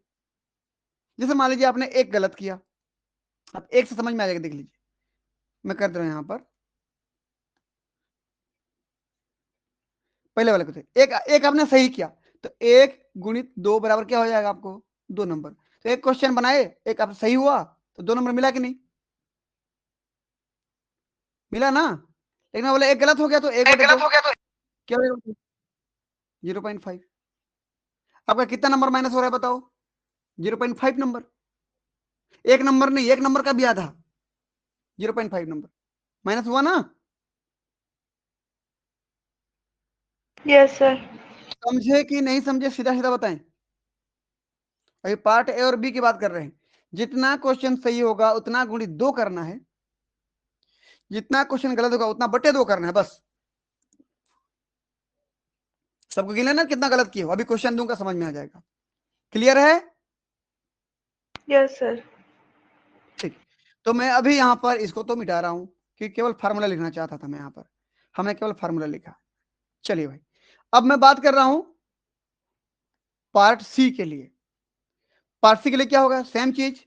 जैसे मान लीजिए आपने एक गलत किया, अब एक से समझ में आ जाएगा, देख लीजिए मैं कर दे रहा हूं यहां पर। पहले वाले को थे एक, एक आपने सही किया, तो 1 × 2 बराबर क्या हो जाएगा आपको? 2 नंबर। तो एक क्वेश्चन बनाए, एक आप सही हुआ तो 2 नंबर मिला कि नहीं? मिला ना। लेकिन मैं बोला एक गलत हो गया तो 1/2 गलत हो गया तो क्या हो जाएगा? 0.5। आपका कितना नंबर माइनस हो रहा है बताओ? 0.5 नंबर। एक नंबर नहीं, एक नंबर का भी आधा, 0.5 नंबर माइनस हुआ ना? Yes sir. समझे कि नहीं समझे, सीधा सीधा बताएं। अभी पार्ट ए और बी की बात कर रहे हैं। जितना क्वेश्चन सही होगा उतना गुणित 2 करना है, जितना क्वेश्चन गलत होगा उतना बटे 2 करना है, बस। सबको गिना ना कितना गलत किया हो, अभी क्वेश्चन दूंगा समझ में आ जाएगा। क्लियर है? Yes sir. ठीक। तो मैं अभी यहां पर इसको तो मिटा रहा हूं कि केवल फार्मूला लिखना चाहता था मैं, यहां पर हमने केवल फार्मूला लिखा। चलिए भाई, अब मैं बात कर रहा हूं पार्ट सी के लिए। पार्ट सी के लिए क्या होगा? सेम चीज,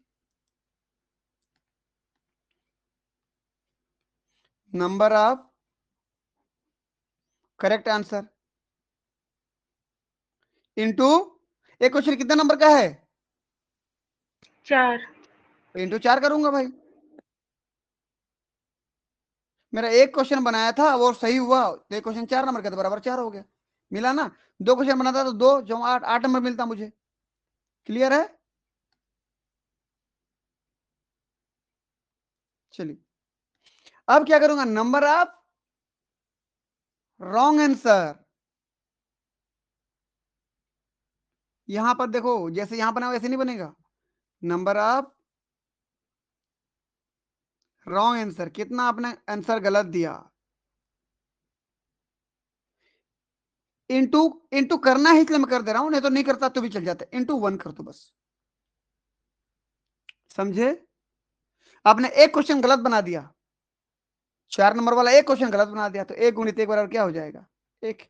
number of correct answer into, एक क्वेश्चन कितने नंबर का है? 4। तो इंटू 4 करूंगा भाई। मेरा एक क्वेश्चन बनाया था वो सही हुआ, तो एक क्वेश्चन 4 नंबर का, तो बराबर 4 हो गया। मिला ना? 2 क्वेश्चन बनाता तो 2 जो 8, 8 नंबर मिलता मुझे। क्लियर है? चलिए, अब क्या करूंगा? Number of wrong answer. यहां पर देखो, जैसे यहां बना वैसे नहीं बनेगा। नंबर ऑफ रॉन्ग आंसर, कितना आपने आंसर गलत दिया, इंटू, इंटू करना है इसलिए मैं कर दे रहा हूं, नहीं तो नहीं करता तो भी चल जाता। इंटू 1 कर दो बस। समझे? आपने एक क्वेश्चन गलत बना दिया, 4 नंबर वाला एक क्वेश्चन गलत बना दिया, तो 1 गुणित 1 बराबर क्या हो जाएगा? 1।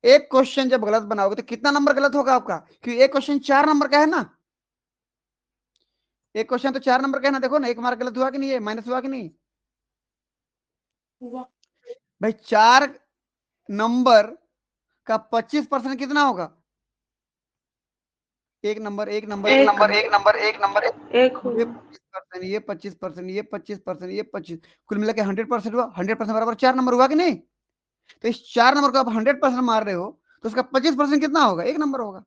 एक क्वेश्चन जब गलत बनाओगे तो कितना नंबर गलत होगा आपका? क्योंकि एक क्वेश्चन 4 नंबर का है ना, एक क्वेश्चन तो 4 नंबर का है ना। देखो ना, 1 मार्क गलत हुआ कि नहीं, है माइनस हुआ कि नहीं? हुआ। भाई 4 नंबर का 25% कितना होगा? एक नंबर, एक नंबर, एक एक नंबर, नंबर, एक नंबर, एक नंबर, एक ये हुआ। 25%, ये 25%, ये 25%, ये 25, कुल मिला के 100% हुआ। 100% बराबर 4 नंबर हुआ कि नहीं? तो इस 4 नंबर को आप 100% मार रहे हो, तो उसका 25% कितना होगा? 1 नंबर होगा।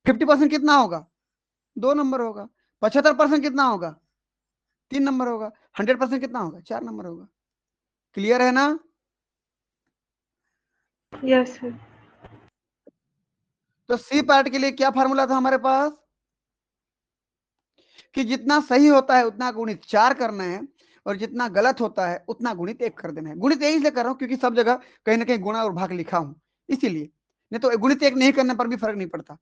50% कितना होगा? 2 नंबर होगा। 75% कितना होगा? 3 नंबर होगा। 100% कितना होगा? 4 नंबर होगा। क्लियर है ना? Yes sir. तो सी पार्ट के लिए क्या फार्मूला था हमारे पास? कि जितना सही होता है उतना गुणित 4 करना है, और जितना गलत होता है उतना गुणित 1 कर देना है। गुणित यही से कर रहा हूं क्योंकि सब जगह कहीं ना कहीं गुणा और भाग लिखा हूं, इसीलिए। नहीं तो गुणित 1 नहीं करने पर भी फर्क नहीं पड़ता,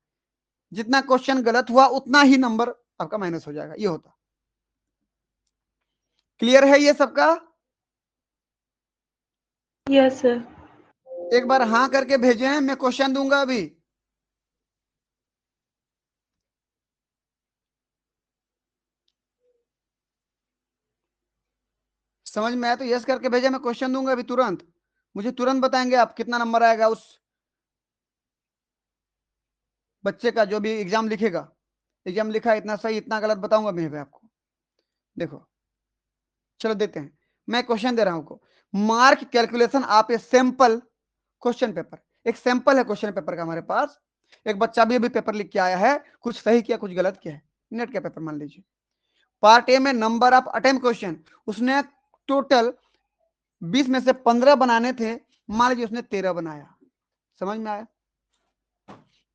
जितना क्वेश्चन गलत हुआ उतना ही नंबर आपका माइनस हो जाएगा, ये होता। क्लियर है ये सबका? Yes sir. एक बार हाँ करके भेजें, मैं क्वेश्चन दूंगा अभी। समझ में आया तो यस करके भेजा, मैं क्वेश्चन दूंगा अभी तुरंत। मुझे तुरंत बताएंगे आप कितना नंबर आएगा उस बच्चे का जो भी एग्जाम लिखेगा। एग्जाम लिखा है इतना सही इतना गलत, बताऊंगा मैं आपको। देखो, चलो देते हैं। मैं क्वेश्चन दे रहा हूं आपको, मार्क कैलकुलेशन आप ए सैंपल क्वेश्चन पेपर। एक सैंपल है क्वेश्चन पेपर का हमारे पास। एक बच्चा भी अभी पेपर लिख के आया है, कुछ सही किया कुछ गलत किया है, नेट का पेपर मान लीजिए। पार्ट ए में नंबर ऑफ अटेम्प्ट क्वेश्चन, उसने टोटल 20 में से 15 बनाने थे, मान लीजिए उसने 13 बनाया। समझ में आया?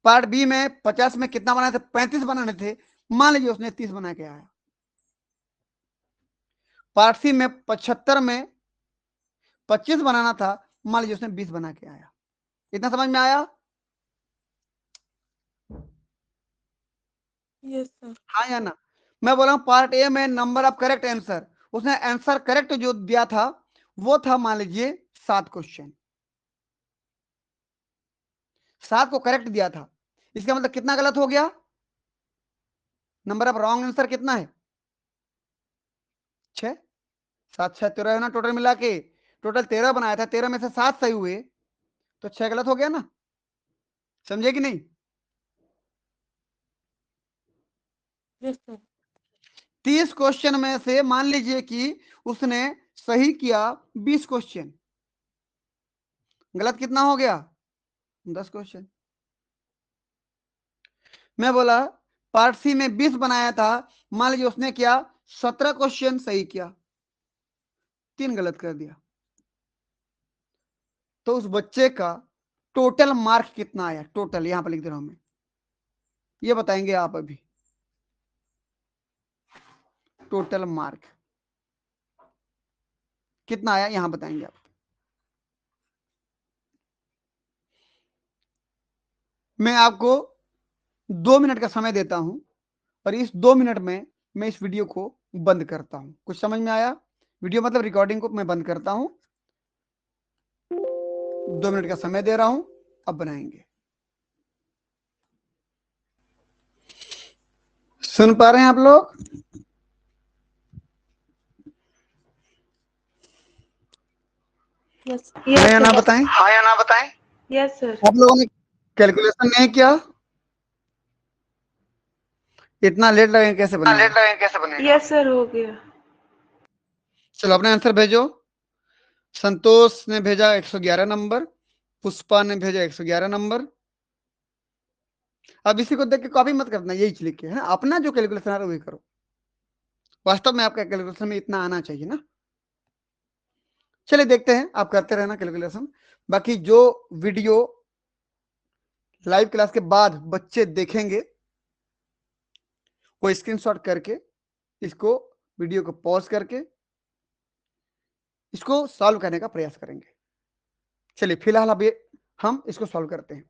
पार्ट बी में 50 में कितना बनाए थे? 35 बनाने थे, मान लीजिए उसने 30 बना के आया। पार्ट सी में 75 में 25 बनाना था, मान लीजिए उसने 20 बना के आया। इतना समझ में आया? Yes sir. हाँ या ना? मैं बोला हूं पार्ट ए में नंबर ऑफ करेक्ट आंसर, उसने आंसर करेक्ट जो दिया था वो था मान लीजिए 7 क्वेश्चन, 7 को करेक्ट दिया था। इसका मतलब कितना गलत हो गया? नंबर ऑफ रॉन्ग आंसर कितना है? 6। 7 6 13 है ना, टोटल मिला के टोटल 13 बनाया था, 13 में से 7 सही हुए, तो 6 गलत हो गया ना? समझे कि नहीं? Yes sir. 30 क्वेश्चन में से मान लीजिए कि उसने सही किया 20 क्वेश्चन, गलत कितना हो गया? 10 क्वेश्चन। मैं बोला पार्ट सी में 20 बनाया था, मान लीजिए उसने क्या 17 क्वेश्चन सही किया, 3 गलत कर दिया, तो उस बच्चे का टोटल मार्क कितना आया? टोटल यहां पर लिख दे रहा हूं मैं, ये बताएंगे आप अभी। टोटल मार्क कितना आया यहां बताएंगे आप। मैं आपको 2 मिनट का समय देता हूं और इस 2 मिनट में मैं इस वीडियो को बंद करता हूं। कुछ समझ में आया? वीडियो मतलब रिकॉर्डिंग को मैं बंद करता हूं, 2 मिनट का समय दे रहा हूं, अब बनाएंगे। सुन पा रहे हैं आप लोग? यस हाँ या ना सर। बताएं? हाँ या ना बताएं? Yes sir. आप लोगों ने कैलकुलेशन नहीं किया? इतना लेट लगेगा कैसे लेट बनेगा? लगेगा कैसे बनेगा? यस सर, हो गया। चलो अपने आंसर भेजो। संतोष ने भेजा 111 नंबर, पुष्पा ने भेजा 111 नंबर। अब इसी को देख के कॉपी मत करना, यही लिख के है, अपना जो कैलकुलेशन आ रहा है वही करो। वास्तव में आपका कैलकुलेशन में इतना आना चाहिए ना। चलिए देखते हैं, आप करते रहना कैलकुलेशन। बाकी जो वीडियो लाइव क्लास के बाद बच्चे देखेंगे वो स्क्रीनशॉट करके इसको, वीडियो को पॉज करके इसको सॉल्व करने का प्रयास करेंगे। चलिए फिलहाल अभी हम इसको सॉल्व करते हैं।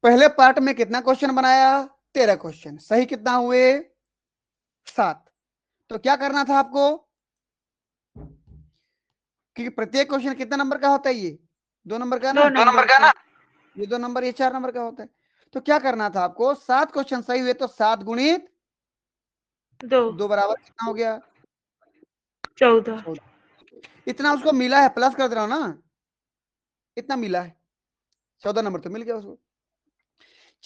पहले पार्ट में कितना क्वेश्चन बनाया? 13 क्वेश्चन। सही कितना हुए? 7। तो क्या करना था आपको, क्योंकि प्रत्येक क्वेश्चन कितना नंबर का होता है? ये 2 नंबर का ना, 2 नंबर का ना, ये 2 नंबर, ये 4 नंबर का होता है। तो क्या करना था आपको, 7 क्वेश्चन सही हुए तो 7 गुणित 2 बराबर कितना हो गया? 14। इतना उसको मिला है, प्लस कर दे रहा हूं ना, इतना मिला है, 14 नंबर तो मिल गया उसको।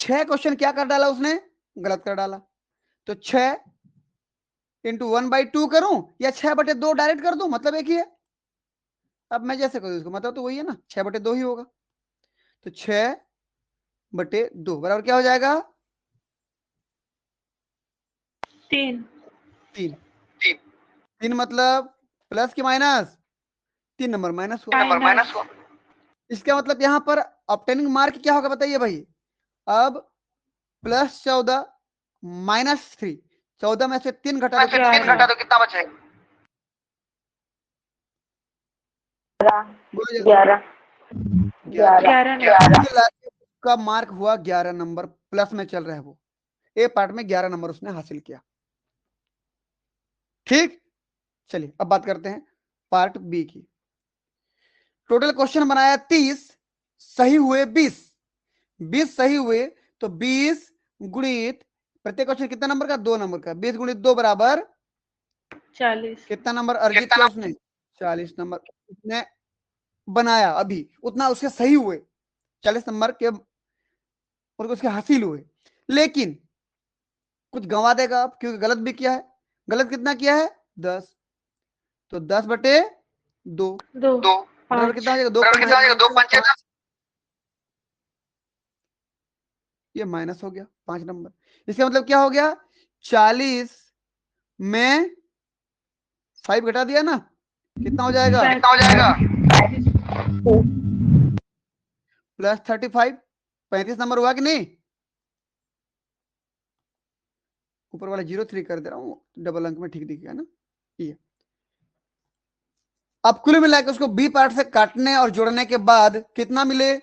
6 क्वेश्चन क्या कर डाला उसने? गलत कर डाला। तो 6 इंटू 1/2 करूं या 6/2 डायरेक्ट कर दूं, मतलब एक ही है। अब मैं जैसे करूं इसको मतलब तो वही है ना, 6/2 ही होगा। तो 6/2 बराबर क्या हो जाएगा? 3। 3। 3 मतलब प्लस की माइनस? 3 नंबर माइनस हुआ। नंबर माइनस हुआ। इसका मतलब यहां पर ऑब्टेनिंग मार्क क्या होगा बताइए भाई? अब +14 -3, 14 में से 3 घटा दो, 3 घटा तो कितना बचेगा? 11 का मार्क हुआ 11 नंबर, प्लस में चल रहा है वो। ए पार्ट में 11 नंबर उसने हासिल किया। ठीक, चलिए अब बात करते हैं पार्ट बी की। टोटल क्वेश्चन बनाया 30, सही हुए 20। 20 सही हुए तो 20 गुणित प्रत्येक क्वेश्चन कितना नंबर का? 2 नंबर का। 20 गुणित 2 बराबर 40। कितना नंबर अर्जित किया उसने? 40 नंबर उसने बनाया, अभी उतना उसके सही हुए 40 नंबर के और उसके हासिल हुए। लेकिन कुछ गंवा देगा आप, क्योंकि गलत भी किया है। गलत कितना किया है? 10। तो 10/2 2 बराबर 5। कितना हो जाएगा? 2 बराबर कितना हो जाएगा? 2 5 10। ये माइनस हो गया 5 नंबर। इसका मतलब क्या हो गया? 40 में 5 घटा दिया ना, कितना हो जाएगा? कितना हो जाएगा? +35, 35 नंबर हुआ कि नहीं? ऊपर वाला 03 कर दे रहा हूँ, डबल अंक में ठीक दिखेगा ना। ये अब कुल मिलाकर उसको बी पार्ट से काटने और जोड़ने के बाद कितना मिले?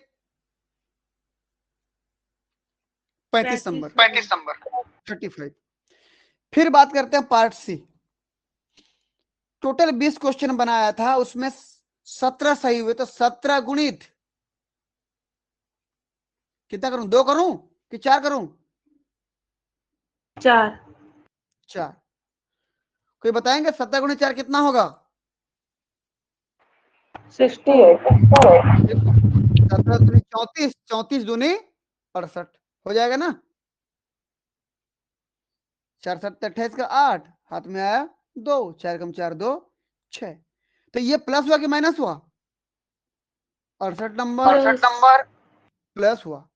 35 नंबर। 35 नंबर। 35। फिर बात करते हैं पार्ट सी। टोटल 20 क्वेश्चन बनाया था, उसमें 17 सही हुए तो 17 गुणित कितना करूं? 2 करूं कि 4 करूं? 4। 4। कोई बताएंगे 17 गुणित 4 कितना होगा? 68। 17 दूनी 34, 34 दूनी 68 हो जाएगा ना। 4 7 28 का 8, हाथ में आया 2, 4 कम 4 2 6। तो ये प्लस हुआ कि माइनस हुआ? 68 नंबर नंबर प्लस हुआ।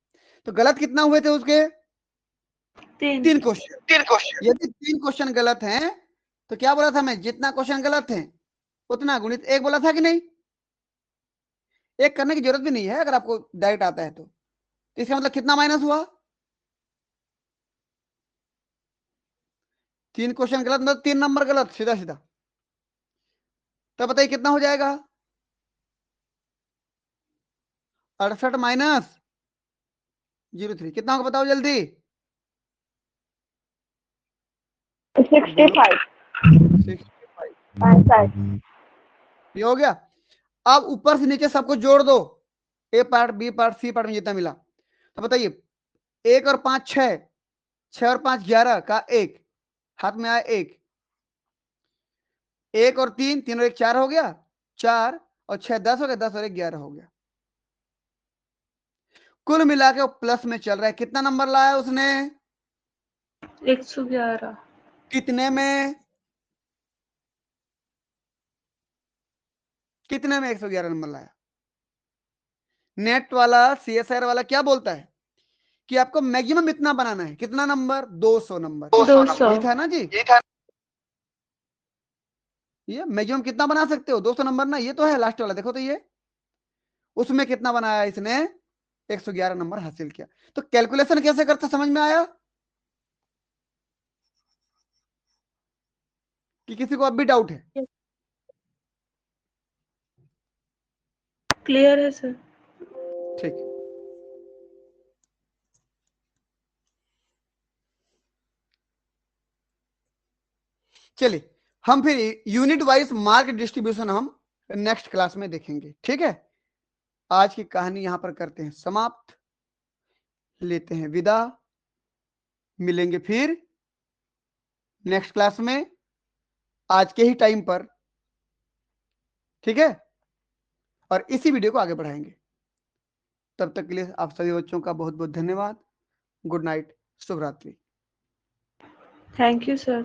तो गलत कितना हुए थे उसके? तीन क्वेश्चन। 3 क्वेश्चन। यदि 3 क्वेश्चन गलत हैं तो क्या बोला था मैं, जितना क्वेश्चन गलत है उतना गुणित 1 बोला था कि नहीं। एक करने की जरूरत भी नहीं है अगर आपको डायरेक्ट आता है तो इसका मतलब कितना माइनस हुआ, 3 क्वेश्चन गलत मतलब 3 नंबर गलत, सीधा सीधा। तो बताइए कितना हो जाएगा, 68 माइनस 03 कितना होगा बताओ जल्दी। 65 ये हो गया। अब ऊपर से नीचे सबको जोड़ दो, A part B part C part में जितना मिला। तो बताइए 1 और 5 6, 6 और 5 11 का 1 हाथ में आया 1, 1 और 3, 3 और 1 4 हो गया, 4 और 6 10 हो गया, 10 और 1 11 हो गया। कुल मिला के प्लस में चल रहा है। कितना नंबर लाया उसने, 111। कितने में, कितने में 111 नंबर लाया। नेट वाला CSR वाला क्या बोलता है कि आपको मैक्सिमम इतना बनाना है, कितना नंबर, 200 नंबर। 200। ये था ना जी, ये था। ये मैक्सिमम कितना बना सकते हो, 200 नंबर ना। ये तो है लास्ट वाला, देखो तो ये उसमें कितना बनाया इसने, 111 नंबर हासिल किया। तो कैलकुलेशन कैसे करता समझ में आया कि किसी को अब भी डाउट है। क्लियर है सर। ठीक, चलिए हम फिर यूनिट वाइज मार्क डिस्ट्रीब्यूशन हम नेक्स्ट क्लास में देखेंगे। ठीक है, आज की कहानी यहां पर करते हैं समाप्त, लेते हैं विदा, मिलेंगे फिर नेक्स्ट क्लास में आज के ही टाइम पर। ठीक है, और इसी वीडियो को आगे बढ़ाएंगे। तब तक के लिए आप सभी बच्चों का बहुत बहुत धन्यवाद। गुड नाइट, शुभ रात्रि। Thank you sir.